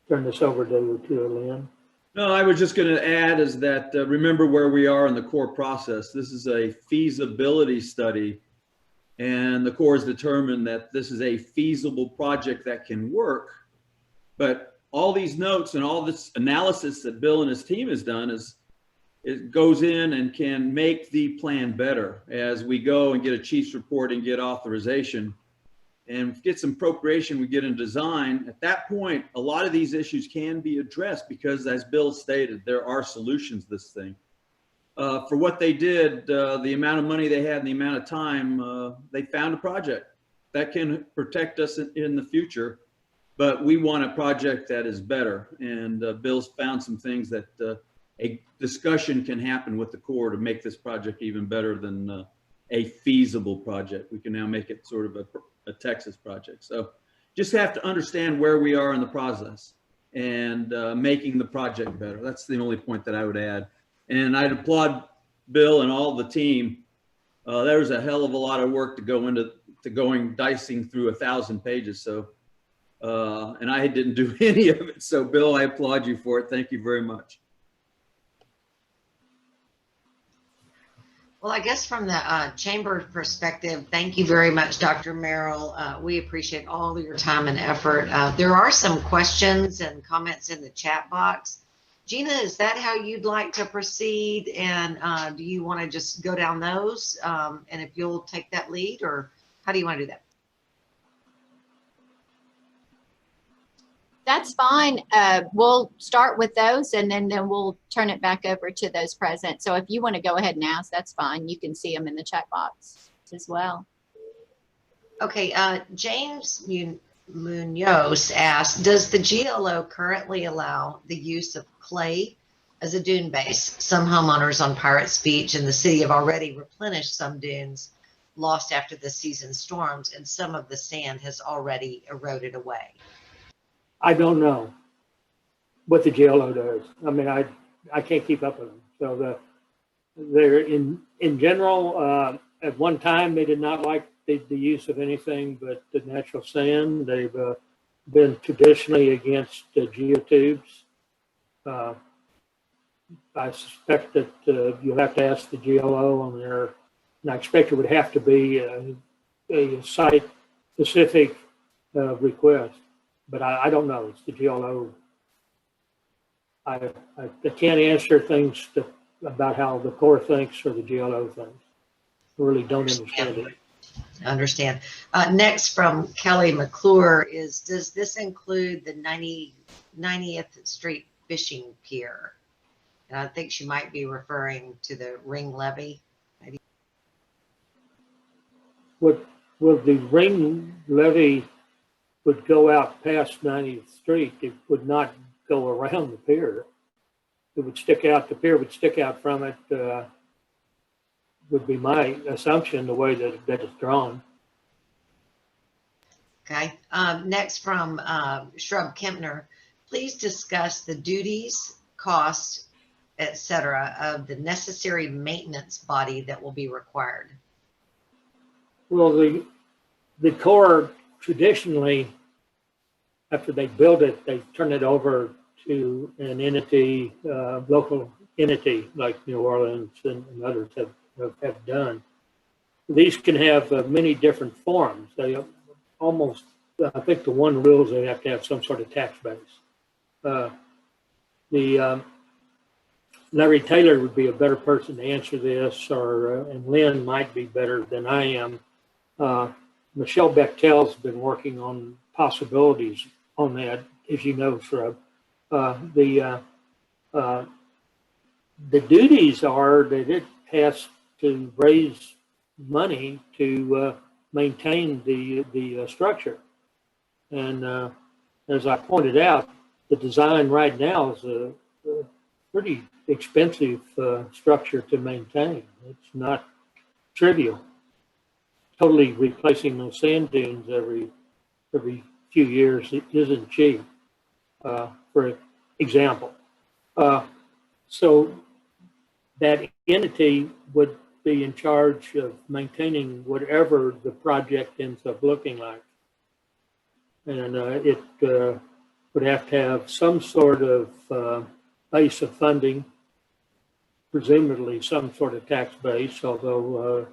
turned this over to Lynn. No, I was just going to add is that remember where we are in the Corps process. This is a feasibility study, and the Corps has determined that this is a feasible project that can work. But all these notes and all this analysis that Bill and his team has done is it goes in and can make the plan better as we go and get a chief's report and get authorization and get some appropriation, we get in design. At that point, a lot of these issues can be addressed because, as Bill stated, there are solutions to this thing. for what they did, the amount of money they had and the amount of time, they found a project that can protect us in the future. But we want a project that is better. And Bill's found some things that a discussion can happen with the Corps to make this project even better than a feasible project. We can now make it sort of a Texas project. So just have to understand where we are in the process and making the project better. That's the only point that I would add. And I'd applaud Bill and all the team. There was a hell of a lot of work to go into dicing through 1,000 pages. So, and I didn't do any of it. So Bill, I applaud you for it. Thank you very much. Well, I guess from the chamber perspective, thank you very much, Dr. Merrill. We appreciate all of your time and effort. There are some questions and comments in the chat box. Gina, is that how you'd like to proceed? And do you want to just go down those? And if you'll take that lead, or how do you want to do that? That's fine. We'll start with those and then we'll turn it back over to those present. So if you want to go ahead and ask, that's fine. You can see them in the chat box as well. Okay, James Munoz asked, does the GLO currently allow the use of clay as a dune base? Some homeowners on Pirates Beach in the city have already replenished some dunes lost after the season storms, and some of the sand has already eroded away. I don't know what the GLO does. I mean, I can't keep up with them. So they're in general, at one time, they did not like the use of anything but the natural sand. They've been traditionally against geotubes. I suspect that you'll have to ask the GLO on there, and I expect it would have to be a site-specific request. But I don't know. It's the GLO. I can't answer things about how the Corps thinks or the GLO thinks. I really don't understand it. I understand. Next from Kelly McClure is, does this include the 90th Street Fishing Pier? And I think she might be referring to the ring levee. Maybe. Well, the ring levee would go out past 90th Street. It would not go around the pier. It would stick out, the pier would stick out from it, would be my assumption, the way that it's drawn. Okay. Next from Shrub Kempner, please discuss the duties, costs, etc. of the necessary maintenance body that will be required. Well, the Corps traditionally, after they build it, they turn it over to an entity, local entity like New Orleans and others have done. These can have many different forms. They almost, I think the one rule is they have to have some sort of tax base. Larry Taylor would be a better person to answer this, and Lynn might be better than I am. Michelle Bechtel's been working on possibilities on that, as you know, Shrub. The duties are that it has to raise money to maintain the structure. And as I pointed out, the design right now is a pretty expensive structure to maintain. It's not trivial. Totally replacing those sand dunes every few years, it isn't cheap, for example. So that entity would be in charge of maintaining whatever the project ends up looking like. And it would have to have some sort of base of funding, presumably some sort of tax base, although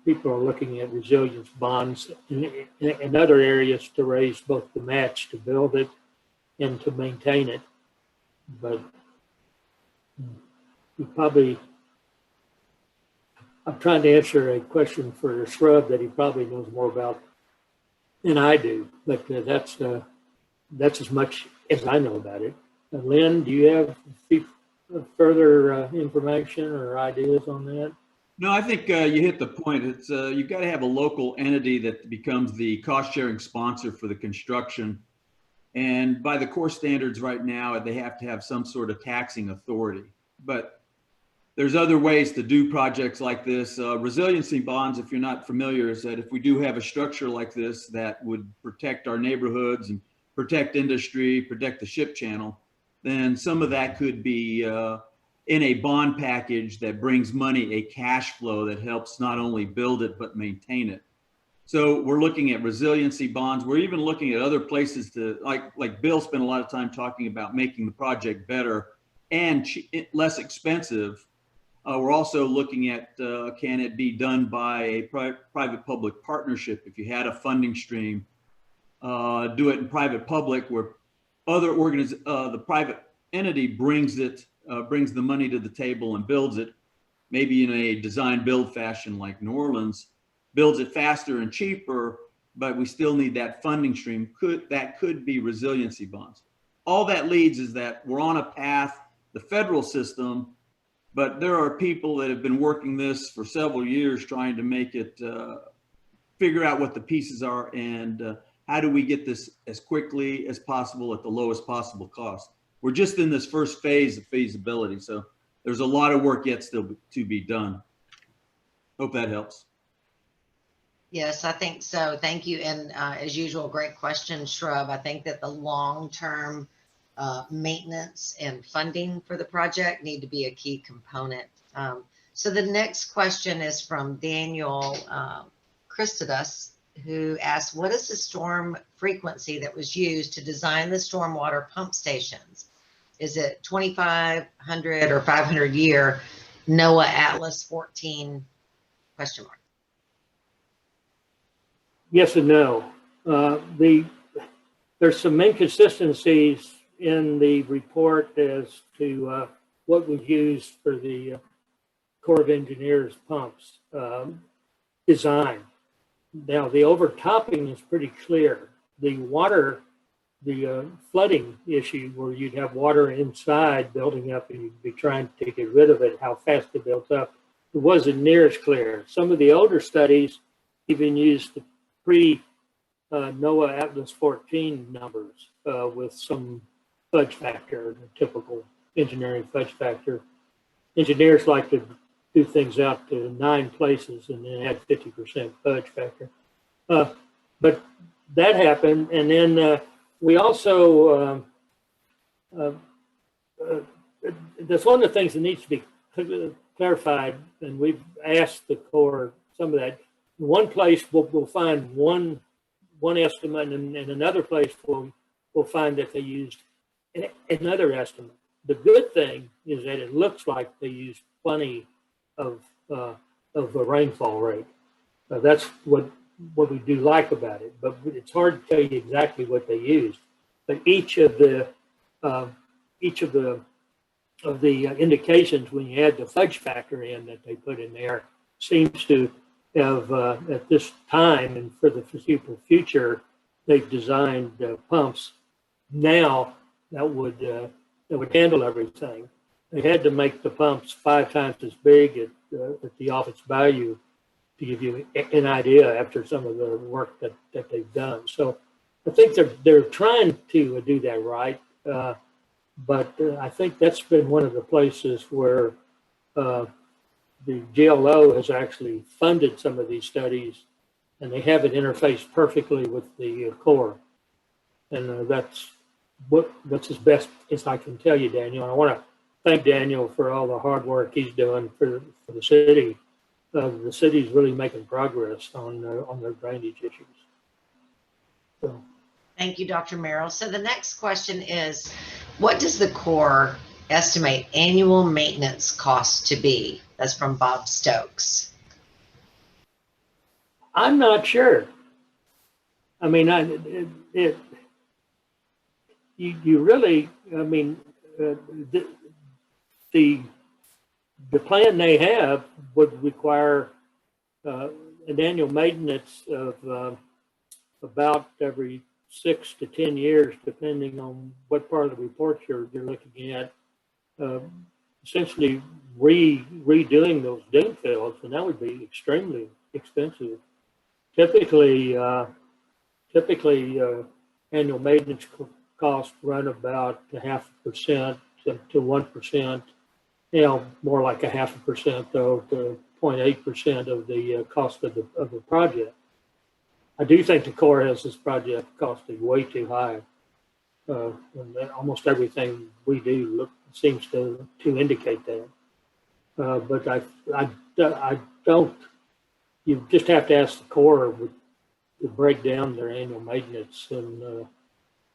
people are looking at resilience bonds in other areas to raise both the match to build it and to maintain it. But you probably, I'm trying to answer a question for Shrub that he probably knows more about than I do, but that's as much as I know about it. Lynn, do you have further information or ideas on that? No, I think you hit the point. It's you've got to have a local entity that becomes the cost-sharing sponsor for the construction. And by the Corps standards right now, they have to have some sort of taxing authority. But there's other ways to do projects like this. Resiliency bonds, if you're not familiar, is that if we do have a structure like this that would protect our neighborhoods and protect industry, protect the ship channel, then some of that could be in a bond package that brings money, a cash flow that helps not only build it, but maintain it. So we're looking at resiliency bonds. We're even looking at other places to, like Bill spent a lot of time talking about making the project better and less expensive. We're also looking at, can it be done by a private-public partnership? If you had a funding stream, do it in private-public where the private entity brings the money to the table and builds it, maybe in a design-build fashion like New Orleans, builds it faster and cheaper, but we still need that funding stream. That could be resiliency bonds. All that leads is that we're on a path, the federal system, but there are people that have been working this for several years trying to make it, figure out what the pieces are and how do we get this as quickly as possible at the lowest possible cost. We're just in this first phase of feasibility, so there's a lot of work yet still to be done. Hope that helps. Yes, I think so. Thank you. And as usual, great question, Shrub. I think that the long-term maintenance and funding for the project need to be a key component. So the next question is from Daniel Christidus, who asked, what is the storm frequency that was used to design the stormwater pump stations? Is it 2,500 or 500 year NOAA Atlas 14 ? Yes and no. There's some inconsistencies in the report as to what was used for the Corps of Engineers pumps design. Now, the overtopping is pretty clear. The flooding issue where you'd have water inside building up and you'd be trying to get rid of it, how fast it built up, it wasn't near as clear. Some of the older studies even used the pre-NOAA Atlas 14 numbers with some fudge factor, the typical engineering fudge factor. Engineers like to do things out to 9 places and then add 50% fudge factor. But that happened, and then we also, that's one of the things that needs to be clarified, and we've asked the Corps some of that. In one place we'll find one estimate, and in another place we'll find that they used another estimate. The good thing is that it looks like they used plenty of a rainfall rate. That's what we do like about it, but it's hard to tell you exactly what they used. But each of the indications, when you add the fudge factor in that they put in there, seems to have at this time and for the foreseeable future, they've designed pumps now that would handle everything. They had to make the pumps 5 times as big at the office value to give you an idea after some of the work that they've done. So I think they're trying to do that right, but I think that's been one of the places where the GLO has actually funded some of these studies, and they have it interfaced perfectly with the Corps, and that's as best as I can tell you, Daniel. And I want to thank Daniel for all the hard work he's doing for the city. The city's really making progress on their drainage issues. So. Thank you, Dr. Merrill. So the next question is, what does the Corps estimate annual maintenance costs to be? That's from Bob Stokes. I'm not sure. I mean, you really, I mean, the plan they have would require an annual maintenance of about every 6 to 10 years, depending on what part of the report you're looking at. essentially redoing those dune fields, and that would be extremely expensive. Typically, annual maintenance costs run about 0.5% to 1%. You know, more like 0.5% though, to 0.8% of the cost of the project. I do think the Corps has this project costing way too high. And almost everything we do seems to indicate that. But I don't. You just have to ask the Corps to break down their annual maintenance and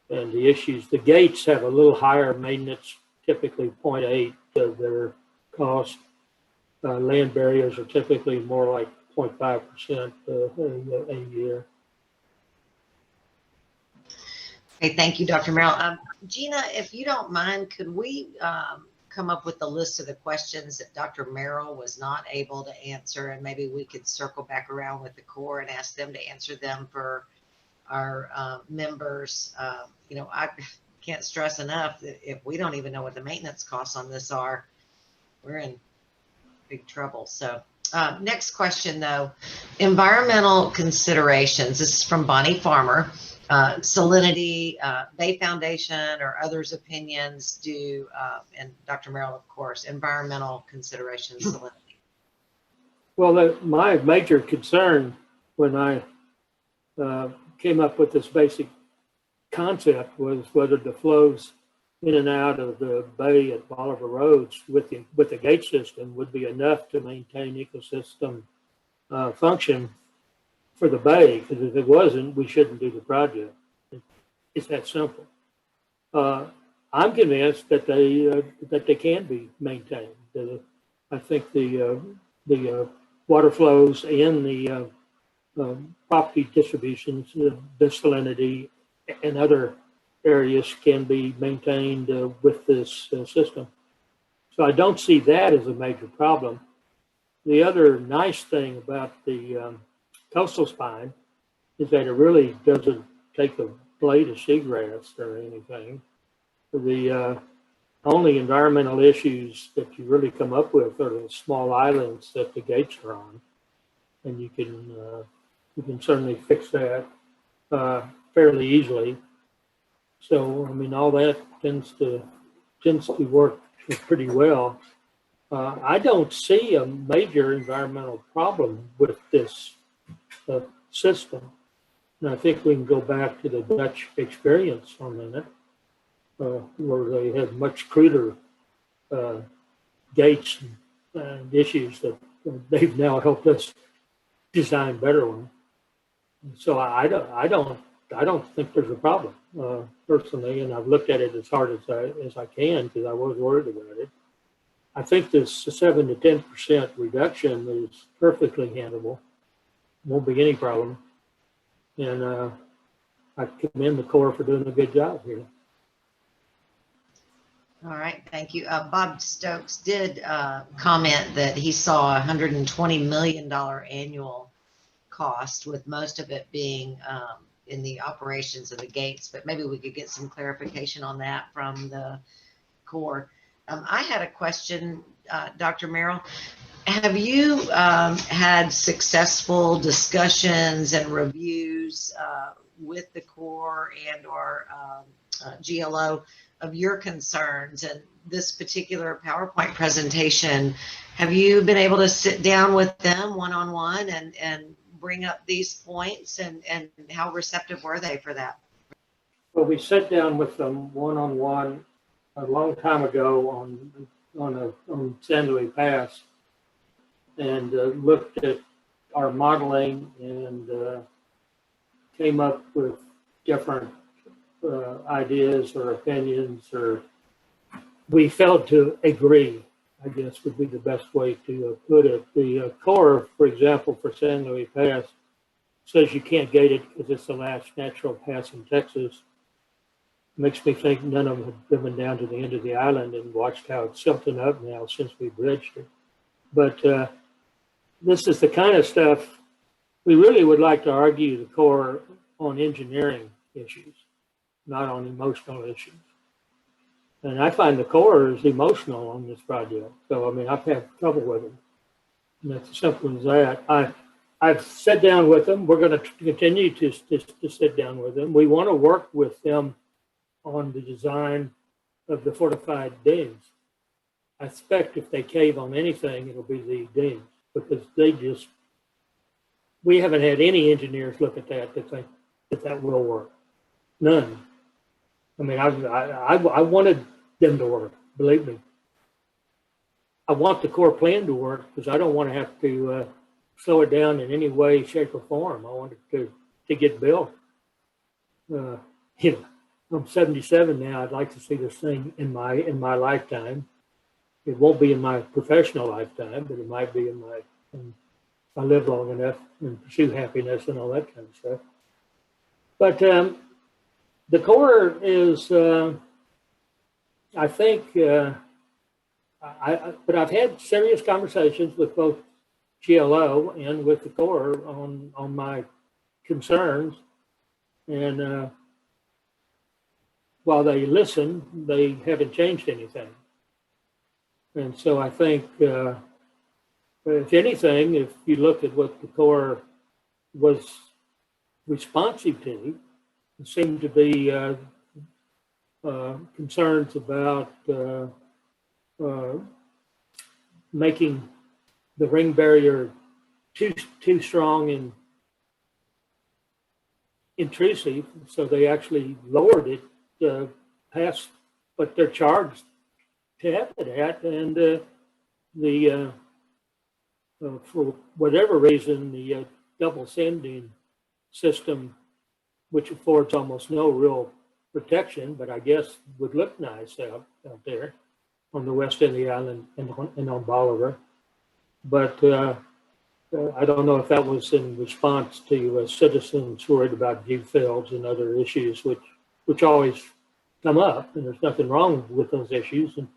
the issues. The gates have a little higher maintenance, typically 0.8 of their cost. Land barriers are typically more like 0.5% a year. Okay, thank you, Dr. Merrill. Gina, if you don't mind, could we come up with a list of the questions that Dr. Merrill was not able to answer, and maybe we could circle back around with the Corps and ask them to answer them for our members. You know, I can't stress enough that if we don't even know what the maintenance costs on this are, we're in big trouble. So next question though, environmental considerations. This is from Bonnie Farmer. Salinity, Bay Foundation or others' opinions do, and Dr. Merrill, of course, environmental considerations, salinity. Well, my major concern when I came up with this basic concept was whether the flows in and out of the bay at Bolivar Roads with the gate system would be enough to maintain ecosystem function for the bay, because if it wasn't, we shouldn't do the project. It's that simple. I'm convinced that they can be maintained. I think the water flows and the property distributions, the salinity, and other areas can be maintained with this system. So I don't see that as a major problem. The other nice thing about the coastal spine is that it really doesn't take a blade of seagrass or anything. The only environmental issues that you really come up with are the small islands that the gates are on, and you can certainly fix that fairly easily. So I mean, all that tends to work pretty well. I don't see a major environmental problem with this system. And I think we can go back to the Dutch experience for a minute, where they had much cruder gates and issues that they've now helped us design better ones. So I don't think there's a problem personally, and I've looked at it as hard as I can because I was worried about it. I think this 7 to 10% reduction is perfectly handleable. Won't be any problem. And I commend the Corps for doing a good job here. All right, thank you. Bob Stokes did comment that he saw $120 million annual cost, with most of it being in the operations of the gates, but maybe we could get some clarification on that from the Corps. I had a question, Dr. Merrill. Have you had successful discussions and reviews with the Corps and or GLO of your concerns and this particular PowerPoint presentation? Have you been able to sit down with them one-on-one and bring up these points, and how receptive were they for that? Well, we sat down with them one-on-one a long time ago on San Luis Pass, and looked at our modeling and came up with different ideas or opinions, or we failed to agree, I guess would be the best way to put it. The Corps, for example, for San Luis Pass, says you can't gate it because it's the last natural pass in Texas. Makes me think none of them have driven down to the end of the island and watched how it's silting up now since we bridged it. But this is the kind of stuff we really would like to argue the Corps on engineering issues, not on emotional issues. And I find the Corps is emotional on this project. So, I mean, I've had trouble with them. And that's as simple as that. I've sat down with them. We're going to continue to sit down with them. We want to work with them on the design of the fortified dams. I expect if they cave on anything, it'll be the dams, because we haven't had any engineers look at that think that will work. None. I mean, I wanted them to work, believe me. I want the Corps plan to work because I don't want to have to slow it down in any way, shape, or form. I want it to get built. You know, I'm 77 now. I'd like to see this thing in my lifetime. It won't be in my professional lifetime, but it might be in if I live long enough and pursue happiness and all that kind of stuff. But the Corps is, I think, but I've had serious conversations with both GLO and with the Corps on my concerns. And while they listen, they haven't changed anything. And so I think, if anything, if you look at what the Corps was responsive to, it seemed to be concerns about making the ring barrier too strong and intrusive, so they actually lowered it past what they're charged to have it at, and for whatever reason, the double sanding system, which affords almost no real protection, but I guess would look nice out there on the west end of the island and on Bolivar. But I don't know if that was in response to citizens worried about view fields and other issues, which always come up, and there's nothing wrong with those issues. And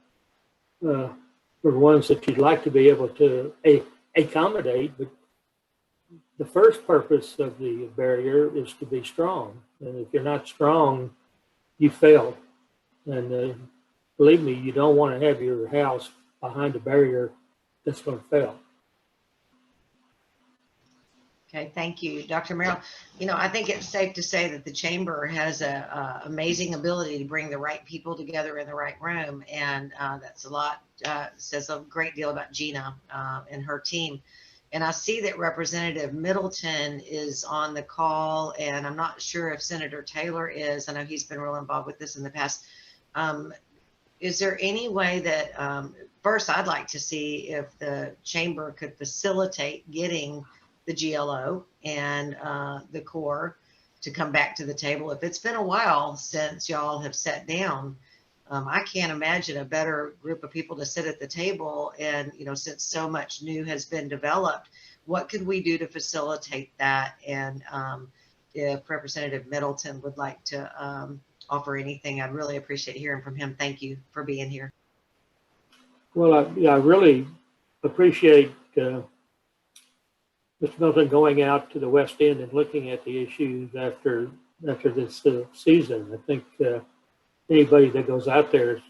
for ones that you'd like to be able to accommodate, but the first purpose of the barrier is to be strong. And if you're not strong, you fail. And believe me, you don't want to have your house behind a barrier that's going to fail. Okay, thank you, Dr. Merrill. You know, I think it's safe to say that the chamber has a amazing ability to bring the right people together in the right room, and that's a lot, says a great deal about Gina and her team. And I see that Representative Middleton is on the call, and I'm not sure if Senator Taylor is. I know he's been real involved with this in the past. Is there any way that, first, I'd like to see if the chamber could facilitate getting the GLO and the Corps to come back to the table. If it's been a while since y'all have sat down, I can't imagine a better group of people to sit at the table. And, you know, since so much new has been developed, what could we do to facilitate that? And if Representative Middleton would like to offer anything, I'd really appreciate hearing from him. Thank you for being here. Well, I really appreciate Mr. Middleton going out to the West End and looking at the issues after this season. I think anybody that goes out there is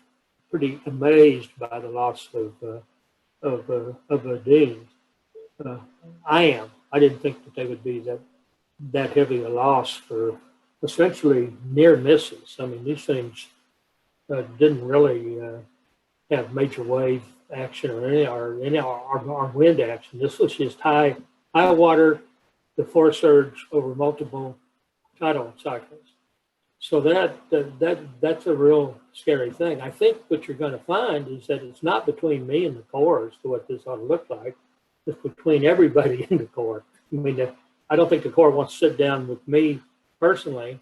pretty amazed by the loss of a dean. I am. I didn't think that they would be that heavy a loss for essentially near misses. I mean, these things didn't really have major wave action or any wind action. This was just high water, the force surge over multiple tidal cycles. So that's a real scary thing. I think what you're going to find is that it's not between me and the Corps as to what this ought to look like. It's between everybody in the Corps. I mean, I don't think the Corps wants to sit down with me personally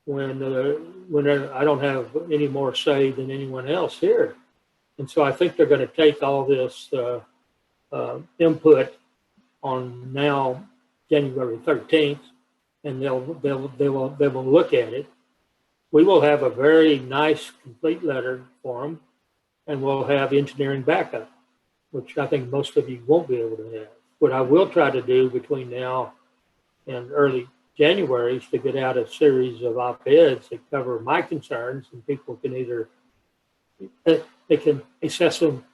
when I don't have any more say than anyone else here. And so I think they're going to take all this input on now January 13th, and they will look at it. We will have a very nice complete letter for them, and we'll have engineering backup, which I think most of you won't be able to have. What I will try to do between now and early January is to get out a series of op-eds that cover my concerns, and people can either they can assess them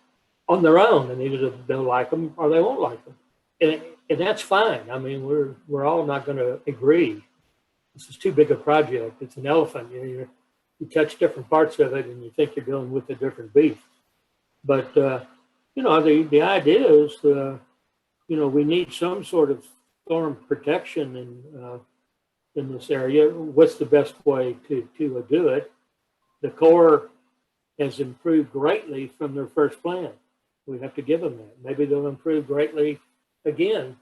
on their own, and either they'll like them or they won't like them, and that's fine. I mean, we're all not going to agree. This is too big a project. It's an elephant. You touch different parts of it, and you think you're dealing with a different beast. But the idea is, we need some sort of storm protection in this area. What's the best way to do it? The Corps has improved greatly from their first plan. We have to give them that. Maybe they'll improve greatly again.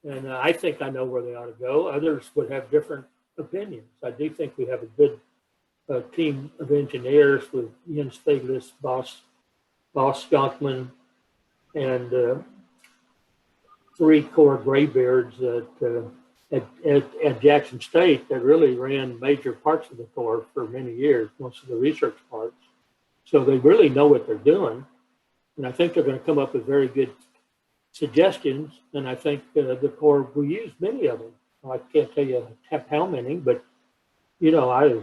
And I think I know where they ought to go. Others would have different opinions. I do think we have a good team of engineers with Jens Feglis, Boss Jonkman, and 3 Corps graybeards at Jackson State that really ran major parts of the Corps for many years, most of the research parts. So they really know what they're doing. And I think they're going to come up with very good suggestions. And I think the Corps will use many of them. I can't tell you how many, but I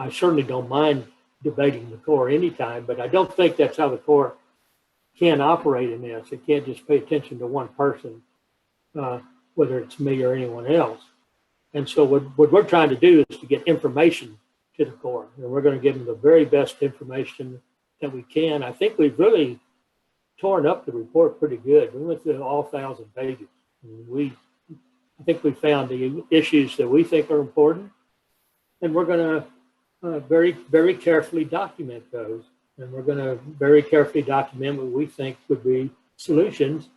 certainly don't mind debating the Corps anytime, but I don't think that's how the Corps can operate in this. It can't just pay attention to one person, whether it's me or anyone else. And so what we're trying to do is to get information to the Corps, and we're going to give them the very best information that we can. I think we've really torn up the report pretty good. We went through all 1,000 pages. I think we found the issues that we think are important, and we're going to very, very carefully document those. And we're going to very carefully document what we think would be solutions.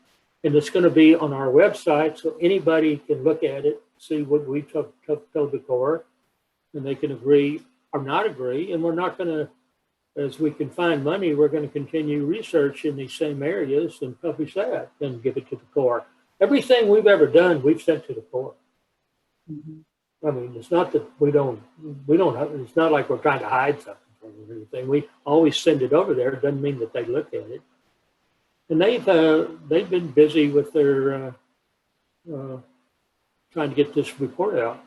And it's going to be on our website, so anybody can look at it, see what we told the Corps, and they can agree or not agree. And we're not going to, as we can find money, we're going to continue research in these same areas and publish that and give it to the Corps. Everything we've ever done, we've sent to the Corps. Mm-hmm. I mean, it's not that we don't have, it's not like we're trying to hide something from them or anything. We always send it over there. It doesn't mean that they look at it. And they've been busy with their trying to get this report out.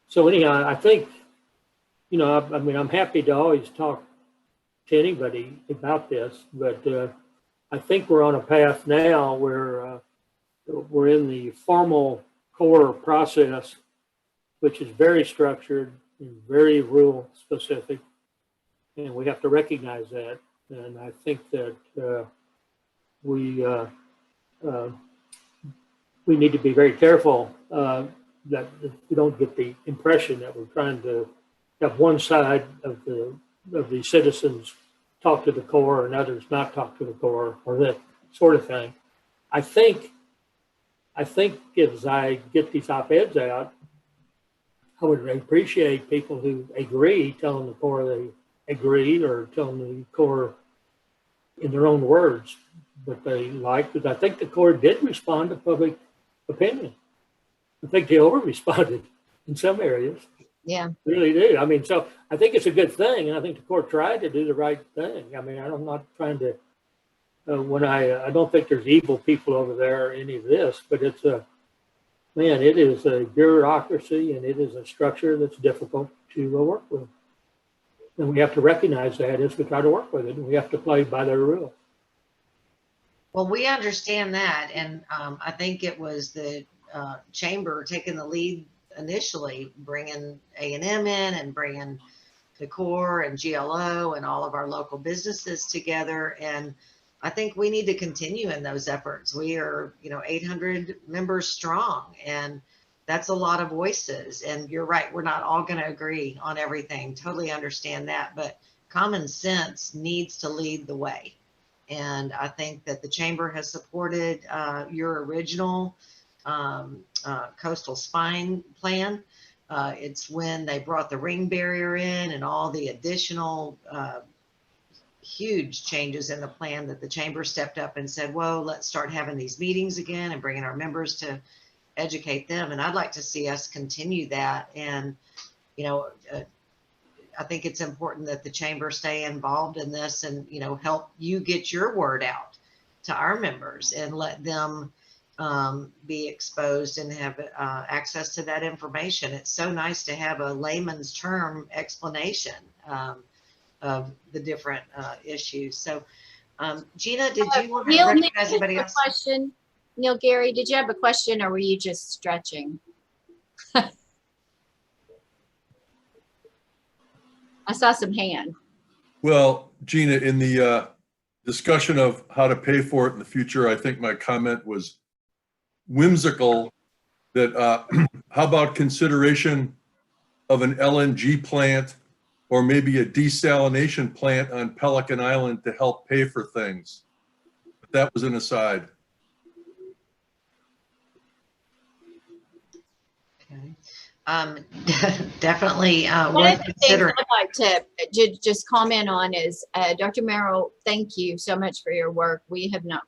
So anyhow, I think, I mean, I'm happy to always talk to anybody about this, but I think we're on a path now where we're in the formal Corps process, which is very structured and very rule specific, and we have to recognize that. And I think that we need to be very careful that we don't get the impression that we're trying to have one side of the citizens talk to the Corps and others not talk to the Corps, or that sort of thing. I think as I get these op-eds out, I would appreciate people who agree telling the Corps they agreed, or telling the Corps in their own words what they like, because I think the Corps did respond to public opinion. I think they over-responded in some areas. Yeah. Really do. I mean, so I think it's a good thing, and I think the Corps tried to do the right thing. I mean, I'm not trying to, I don't think there's evil people over there or any of this, but it is a bureaucracy, and it is a structure that's difficult to work with. And we have to recognize that as we try to work with it, and we have to play by their rules. Well, we understand that, and I think it was the chamber taking the lead initially, bringing A&M in and bringing the Corps and GLO and all of our local businesses together. And I think we need to continue in those efforts. We are, 800 members strong, and that's a lot of voices. And you're right, we're not all going to agree on everything. Totally understand that, but common sense needs to lead the way. And I think that the chamber has supported your original coastal spine plan. It's when they brought the ring barrier in and all the additional huge changes in the plan that the chamber stepped up and said, whoa, let's start having these meetings again and bringing our members to educate them. And I'd like to see us continue that. And, I think it's important that the chamber stay involved in this and, help you get your word out to our members and let them be exposed and have access to that information. It's so nice to have a layman's term explanation of the different issues. So, Gina, did you want to Neil, recognize anybody else? question. Neil Gary, did you have a question or were you just stretching? I saw some hand. Well, Gina, in the discussion of how to pay for it in the future, I think my comment was whimsical that how about consideration of an LNG plant or maybe a desalination plant on Pelican Island to help pay for things. But that was an aside. Okay. Definitely One worth of the things considering. I'd like to just comment on is, Dr. Merrill, thank you so much for your work. We have not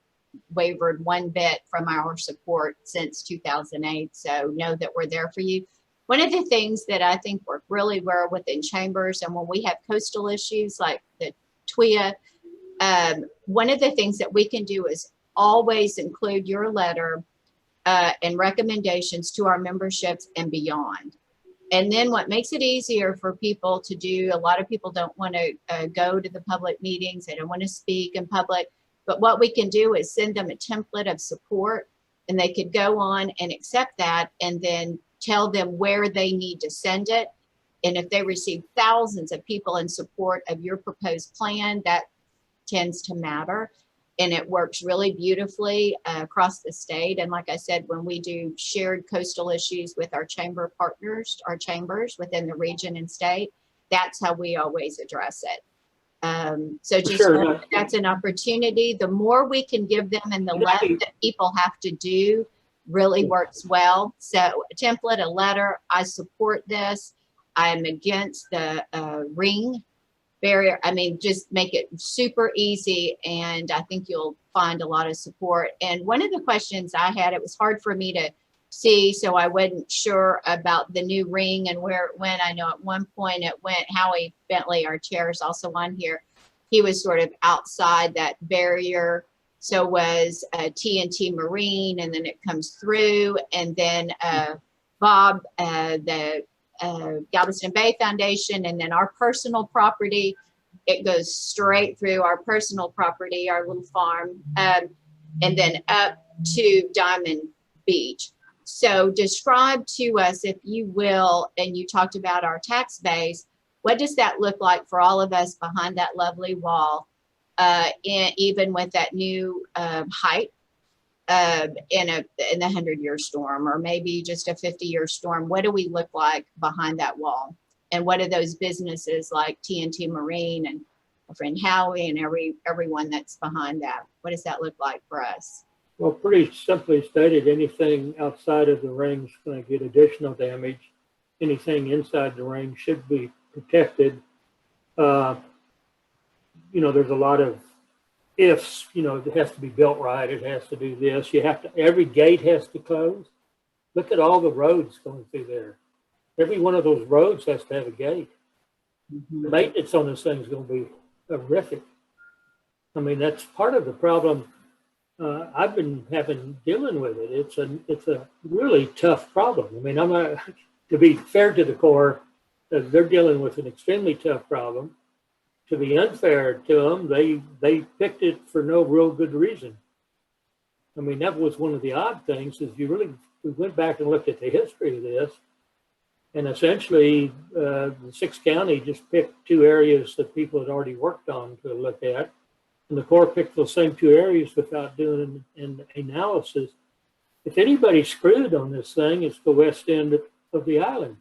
wavered one bit from our support since 2008, so know that we're there for you. One of the things that I think work really well within chambers, and when we have coastal issues like the TWIA, one of the things that we can do is always include your letter and recommendations to our memberships and beyond. And then what makes it easier for people to do, a lot of people don't want to go to the public meetings, they don't want to speak in public, but what we can do is send them a template of support and they could go on and accept that and then tell them where they need to send it. And if they receive thousands of people in support of your proposed plan, that tends to matter. And it works really beautifully across the state. And like I said, when we do shared coastal issues with our chamber partners, our chambers within the region and state, that's how we always address it. So just Sure. that's an opportunity. The more we can give them and the less that people have to do really works well. So a template, a letter, I support this. I'm against the ring barrier. I mean, just make it super easy. And I think you'll find a lot of support. And one of the questions I had, it was hard for me to see, so I wasn't sure about the new ring and where it went. I know at one point it went, Howie Bentley, our chair, is also on here. He was sort of outside that barrier. So was TNT Marine, and then it comes through. And then Bob, the Galveston Bay Foundation, and then our personal property. It goes straight through our personal property, our little farm, and then up to Diamond Beach. So describe to us, if you will, and you talked about our tax base, what does that look like for all of us behind that lovely wall, even with that new height in the 100-year storm, or maybe just a 50-year storm? What do we look like behind that wall? And what are those businesses like TNT Marine and our friend Howie and everyone that's behind that? What does that look like for us? Well, pretty simply stated, anything outside of the ring is going to get additional damage. Anything inside the ring should be protected. You know, there's a lot of ifs. You know, it has to be built right. It has to do this. You have to. Every gate has to close. Look at all the roads going through there. Every one of those roads has to have a gate. Mm-hmm. The maintenance on this thing is going to be horrific. I mean, that's part of the problem. I've been dealing with it. It's a really tough problem. I mean, to be fair to the Corps, they're dealing with an extremely tough problem. To be unfair to them, they picked it for no real good reason. I mean, that was one of the odd things, is we went back and looked at the history of this, and essentially the 6th County just picked 2 areas that people had already worked on to look at. And the Corps picked those same 2 areas without doing an analysis. If anybody's screwed on this thing, it's the west end of the island.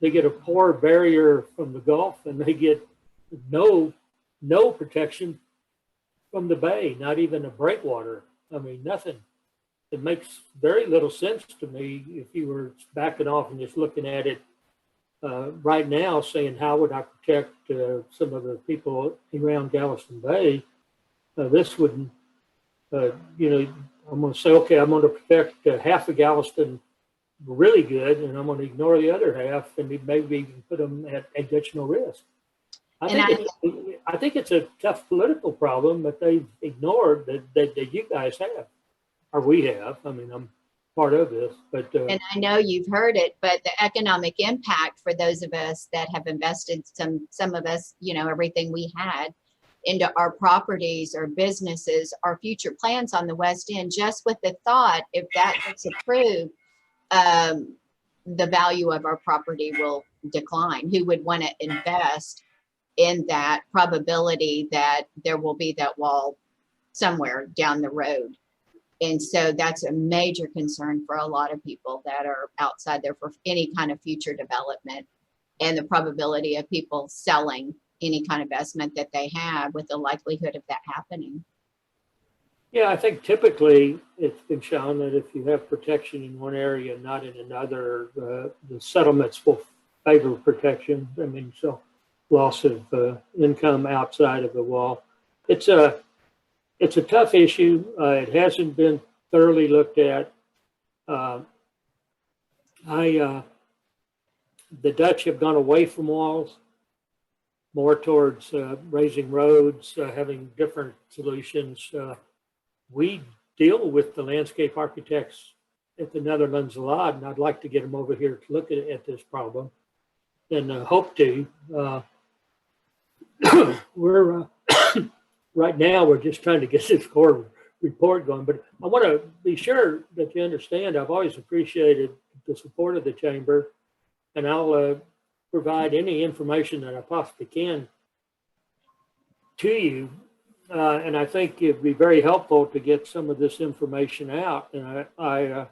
They get a poor barrier from the Gulf, and they get no protection from the bay, not even a breakwater. I mean, nothing. It makes very little sense to me if you were backing off and just looking at it right now, saying, how would I protect some of the people around Galveston Bay? This wouldn't, you know, I'm going to say, okay, I'm going to protect half of Galveston really good, and I'm going to ignore the other half, and maybe even put them at additional risk. I think it's a tough political problem that they've ignored that you guys have. or we have. I mean, I'm part of this, but And I know you've heard it, but the economic impact for those of us that have invested some of us, you know, everything we had into our properties or businesses, our future plans on the West End, just with the thought, if that gets approved, the value of our property will decline. Who would want to invest in that probability that there will be that wall somewhere down the road? And so that's a major concern for a lot of people that are outside there for any kind of future development, and the probability of people selling any kind of investment that they have with the likelihood of that happening. yeah, I think typically it's been shown that if you have protection in one area and not in another, the settlements will favor protection. I mean, so loss of income outside of the wall. It's a tough issue. It hasn't been thoroughly looked at. The Dutch have gone away from walls, more towards raising roads, having different solutions. We deal with the landscape architects at the Netherlands a lot, and I'd like to get them over here to look at this problem, and hope to. We're right now, we're just trying to get this core report going, but I want to be sure that you understand I've always appreciated the support of the chamber, and I'll provide any information that I possibly can to you. And I think it'd be very helpful to get some of this information out. And I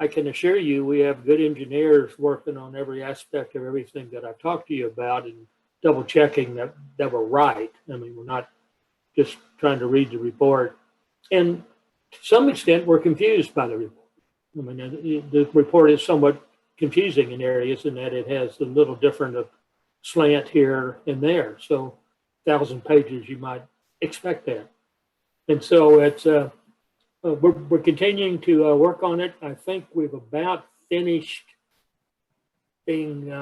can assure you we have good engineers working on every aspect of everything that I've talked to you about, and double checking that we're right. I mean, we're not just trying to read the report. And to some extent, we're confused by the report. I mean, the report is somewhat confusing in areas in that it has a little different of slant here and there. So 1,000 pages, you might expect that. And so it's we're continuing to work on it. I think we've about finished being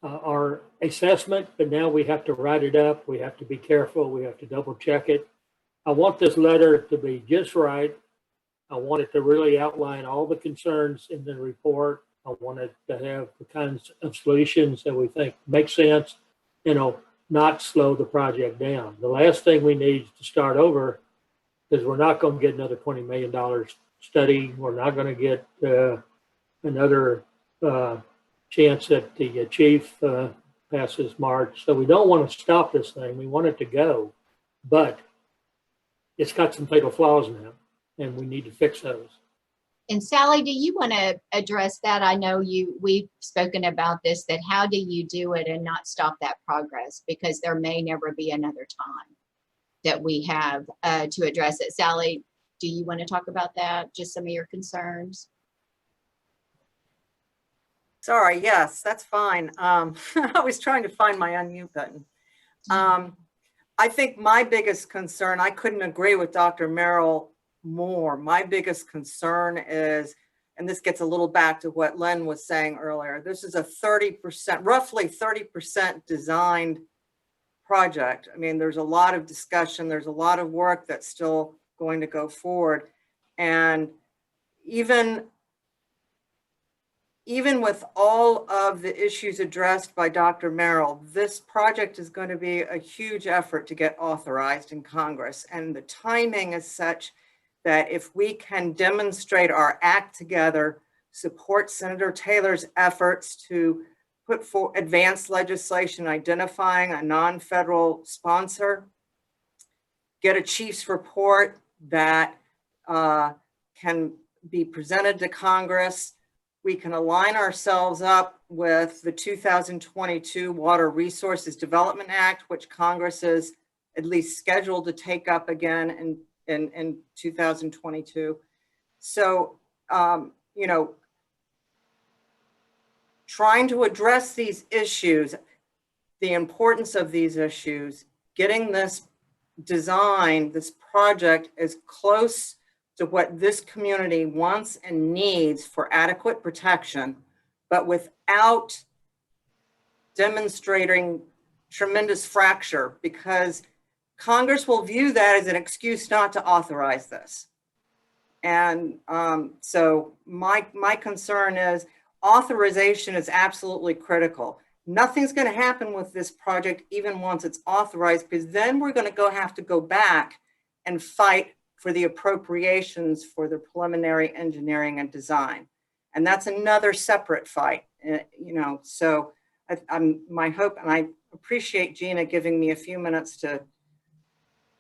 our assessment, but now we have to write it up. We have to be careful. We have to double check it. I want this letter to be just right. I want it to really outline all the concerns in the report. I want it to have the kinds of solutions that we think make sense, you know, not slow the project down. The last thing we need is to start over, because we're not going to get another $20 million study. We're not going to get another chance that the chief passes March. So we don't want to stop this thing. We want it to go, but it's got some fatal flaws now, and we need to fix those. And Sally, do you want to address that? I know we've spoken about this, that how do you do it and not stop that progress? Because there may never be another time that we have to address it. Sally, do you want to talk about that? Just some of your concerns? Sorry, yes, that's fine. I was trying to find my unmute button. I think my biggest concern, I couldn't agree with Dr. Merrill more. My biggest concern is, and this gets a little back to what Len was saying earlier, this is a 30%, roughly 30% designed project. I mean, there's a lot of discussion, there's a lot of work that's still going to go forward. And even with all of the issues addressed by Dr. Merrill, this project is going to be a huge effort to get authorized in Congress. And the timing is such that if we can demonstrate our act together, support Senator Taylor's efforts to put forward advanced legislation identifying a non-federal sponsor, get a chief's report that can be presented to Congress, we can align ourselves up with the 2022 Water Resources Development Act, which Congress is at least scheduled to take up again in 2022. So, you know, trying to address these issues, the importance of these issues, getting this design, this project as close to what this community wants and needs for adequate protection, but without demonstrating tremendous fracture, because Congress will view that as an excuse not to authorize this. And so my concern is authorization is absolutely critical. Nothing's going to happen with this project even once it's authorized, because then we're going to have to go back and fight for the appropriations for the preliminary engineering and design. And that's another separate fight, you know. So my hope, and I appreciate Gina giving me a few minutes to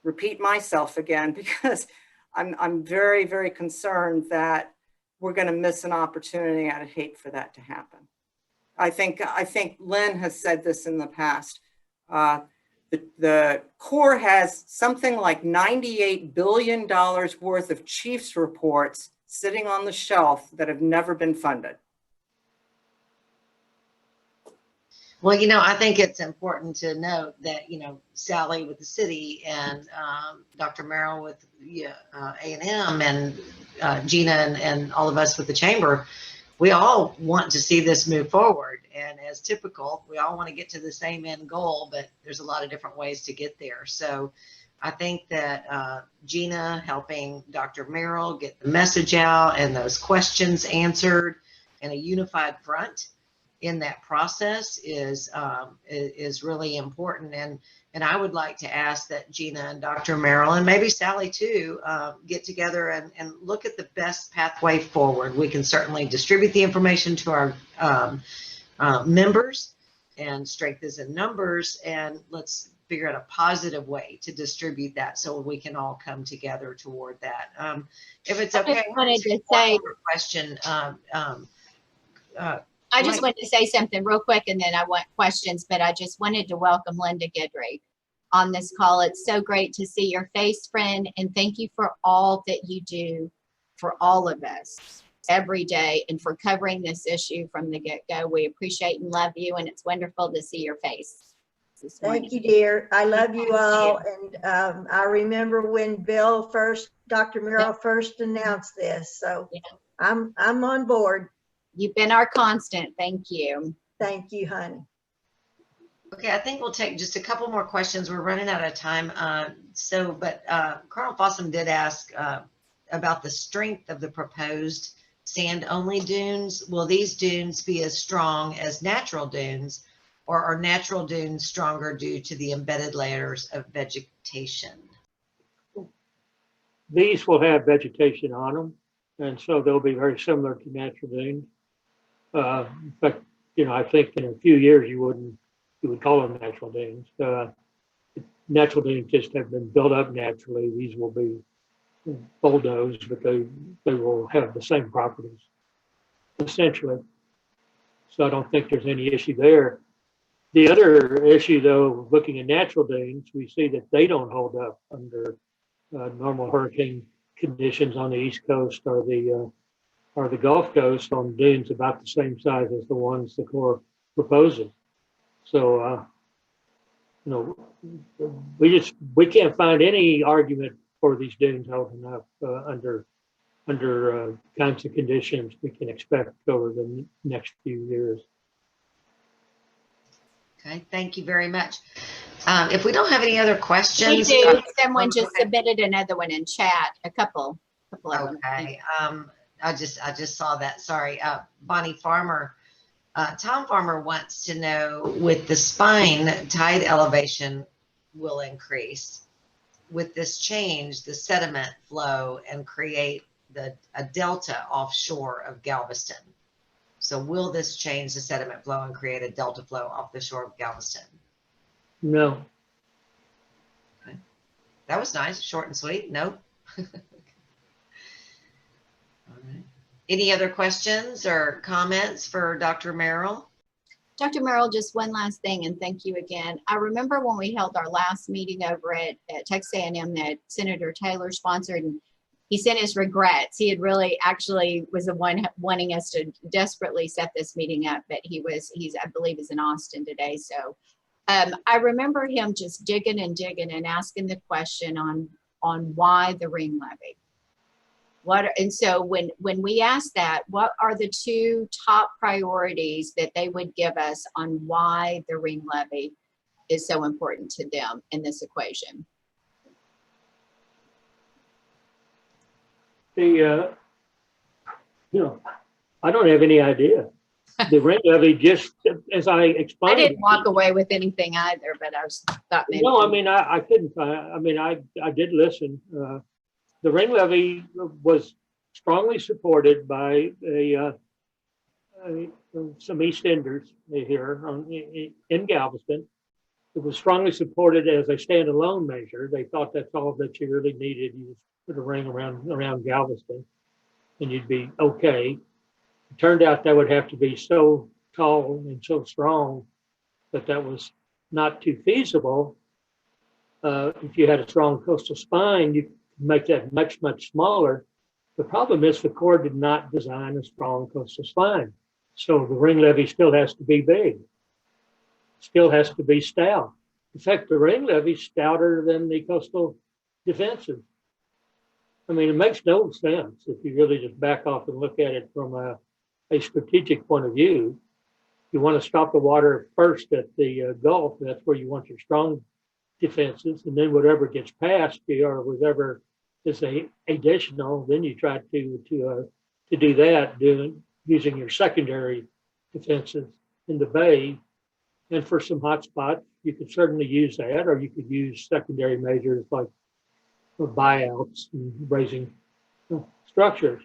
repeat myself again, because I'm very, very concerned that we're going to miss an opportunity. I'd hate for that to happen. I think Lynn has said this in the past. The Corps has something like $98 billion worth of chief's reports sitting on the shelf that have never been funded. Well, you know, I think it's important to note that, you know, Sally with the city and Dr. Merrill with A&M and Gina and all of us with the chamber, we all want to see this move forward. And as typical, we all want to get to the same end goal, but there's a lot of different ways to get there. So I think that Gina helping Dr. Merrill get the message out and those questions answered in a unified front in that process is really important. And I would like to ask that Gina and Dr. Merrill, and maybe Sally too, get together and look at the best pathway forward. We can certainly distribute the information to our members, and strength is in numbers, and let's figure out a positive way to distribute that so we can all come together toward that. If it's okay, I just wanted to say, question. I just wanted to say something real quick, and then I want questions, but I just wanted to welcome Linda Goodry on this call. It's so great to see your face, friend, and thank you for all that you do for all of us every day and for covering this issue from the get-go. We appreciate and love you, and it's wonderful to see your face this morning. Thank you, dear. I love you all. And I remember when Dr. Merrill first announced this. So I'm on board. You've been our constant. Thank you. Thank you, honey. Okay, I think we'll take just a couple more questions. We're running out of time. But Colonel Fossum did ask about the strength of the proposed sand-only dunes. Will these dunes be as strong as natural dunes, or are natural dunes stronger due to the embedded layers of vegetation? These will have vegetation on them, and so they'll be very similar to natural dunes. But you know, I think in a few years you would call them natural dunes. Natural dunes just have been built up naturally. These will be bulldozed, but they will have the same properties essentially. So I don't think there's any issue there. The other issue, though, looking at natural dunes, we see that they don't hold up under normal hurricane conditions on the East Coast or the Gulf Coast on dunes about the same size as the ones the Corps proposes. So, you know, we can't find any argument for these dunes holding up under kinds of conditions we can expect over the next few years. Okay, thank you very much. If we don't have any other questions. We do. Someone just submitted another one in chat, a couple of them. Okay, I just saw that, sorry. Bonnie Farmer, Tom Farmer wants to know, with the spine, tide elevation will increase. With this change, the sediment flow and create a delta offshore of Galveston. So will this change the sediment flow and create a delta flow off the shore of Galveston? No. Okay. That was nice, short and sweet. No. All right. Any other questions or comments for Dr. Merrill? Dr. Merrill, just one last thing, and thank you again. I remember when we held our last meeting over at Texas A&M that Senator Taylor sponsored, and he sent his regrets. He had really actually was the one wanting us to desperately set this meeting up, but he's I believe is in Austin today. So I remember him just digging and asking the question on why the ring levy. And so when we asked that, what are the two top priorities that they would give us on why the ring levy is so important to them in this equation? The, I don't have any idea. The ring levy, just as I explained. I didn't walk away with anything either, but I thought maybe. No, I mean, I couldn't, I did listen. The ring levy was strongly supported by some East Enders here in Galveston. It was strongly supported as a standalone measure. They thought that's all that you really needed. You just put a ring around Galveston and you'd be okay. It turned out that would have to be so tall and so strong that was not too feasible. If you had a strong coastal spine, you could make that much, much smaller. The problem is the Corps did not design a strong coastal spine. So the ring levee still has to be big, still has to be stout. In fact, the ring levee is stouter than the coastal defenses. I mean, it makes no sense if you really just back off and look at it from a strategic point of view. You want to stop the water first at the Gulf. That's where you want your strong defenses. And then whatever gets past you or whatever is additional, then you try to do that, using your secondary defenses in the bay. And for some hot spots, you could certainly use that, or you could use secondary measures like buyouts and raising structures.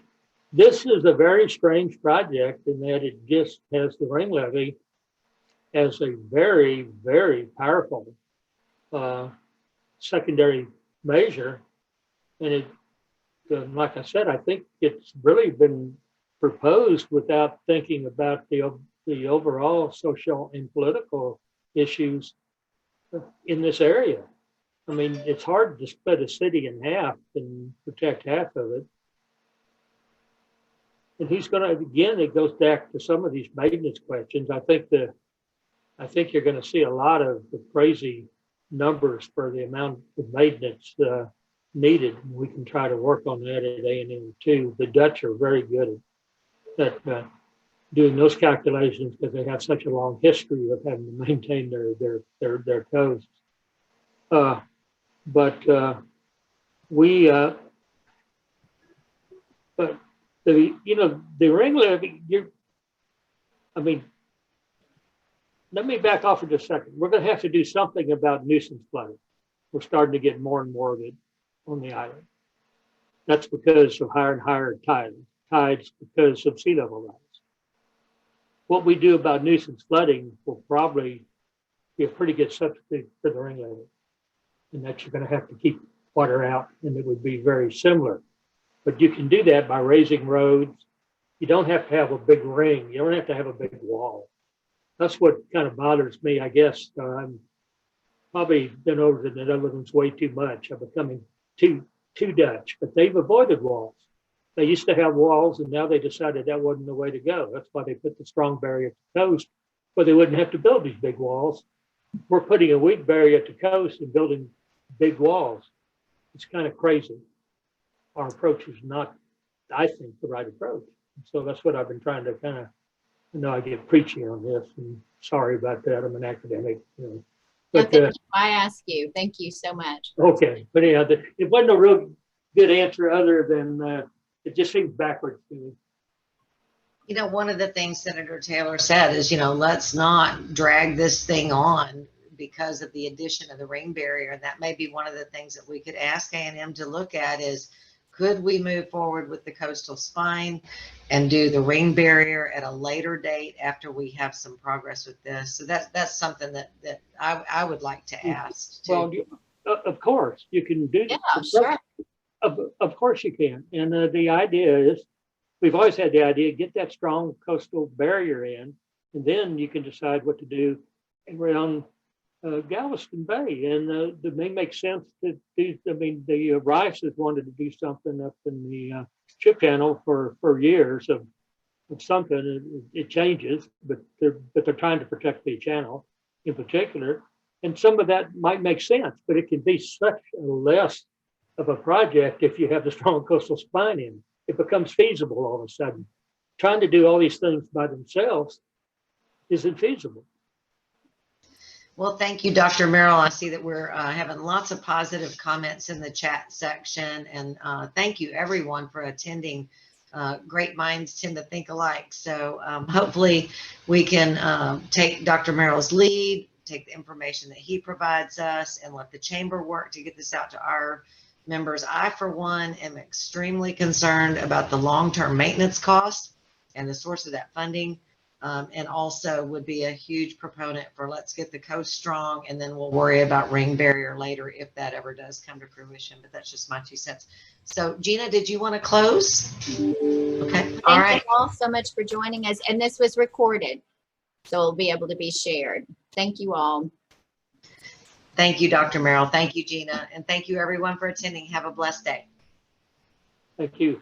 This is a very strange project in that it just has the ring levee as a very, very powerful secondary measure. And it, like I said, I think it's really been proposed without thinking about the overall social and political issues in this area. I mean, it's hard to split a city in half and protect half of it. And he's going to, again, it goes back to some of these maintenance questions. I think you're going to see a lot of the crazy numbers for the amount of maintenance needed. We can try to work on that at A&M too. The Dutch are very good at doing those calculations because they have such a long history of having to maintain their coasts. But the ring levee, let me back off for just a second. We're going to have to do something about nuisance flooding. We're starting to get more and more of it on the island. That's because of higher and higher tides because of sea level rise. What we do about nuisance flooding will probably be a pretty good substitute for the ring levee. And that you're going to have to keep water out, and it would be very similar. But you can do that by raising roads. You don't have to have a big ring. You don't have to have a big wall. That's what kind of bothers me, I guess. I'm probably been over the Netherlands way too much. I'm becoming too Dutch, but they've avoided walls. They used to have walls, and now they decided that wasn't the way to go. That's why they put the strong barrier at the coast, where they wouldn't have to build these big walls. We're putting a weak barrier at the coast and building big walls. It's kind of crazy. Our approach is not, I think, the right approach. So that's what I've been trying to kind of, I know I get preachy on this, and sorry about that. I'm an academic, But, I ask you. Thank you so much. Okay, but anyhow, it wasn't a real good answer other than it just seems backwards to me. One of the things Senator Taylor said is, let's not drag this thing on because of the addition of the ring barrier. And that may be one of the things that we could ask A&M to look at is, could we move forward with the coastal spine and do the ring barrier at a later date after we have some progress with this? So that's something that I would like to ask too. Well, of course you can do that. Yeah, sure. Of course you can. And the idea is, we've always had the idea, get that strong coastal barrier in, and then you can decide what to do around Galveston Bay. And it may make sense to do, the Rice has wanted to do something up in the ship channel for years of something. It changes, but they're trying to protect the channel in particular. And some of that might make sense, but it can be such a less of a project if you have the strong coastal spine in. It becomes feasible all of a sudden. Trying to do all these things by themselves isn't feasible. Well, thank you, Dr. Merrill. I see that we're having lots of positive comments in the chat section, and thank you everyone for attending. Great minds tend to think alike. So hopefully we can take Dr. Merrill's lead, take the information that he provides us, and let the chamber work to get this out to our members. I, for one, am extremely concerned about the long-term maintenance costs and the source of that funding. And also would be a huge proponent for let's get the coast strong, and then we'll worry about ring barrier later if that ever does come to fruition. But that's just my 2 cents. So Gina, did you want to close? Okay. All right. Thank you all so much for joining us. And this was recorded, so it'll be able to be shared. Thank you all. Thank you, Dr. Merrill. Thank you, Gina. And thank you everyone for attending. Have a blessed day. Thank you.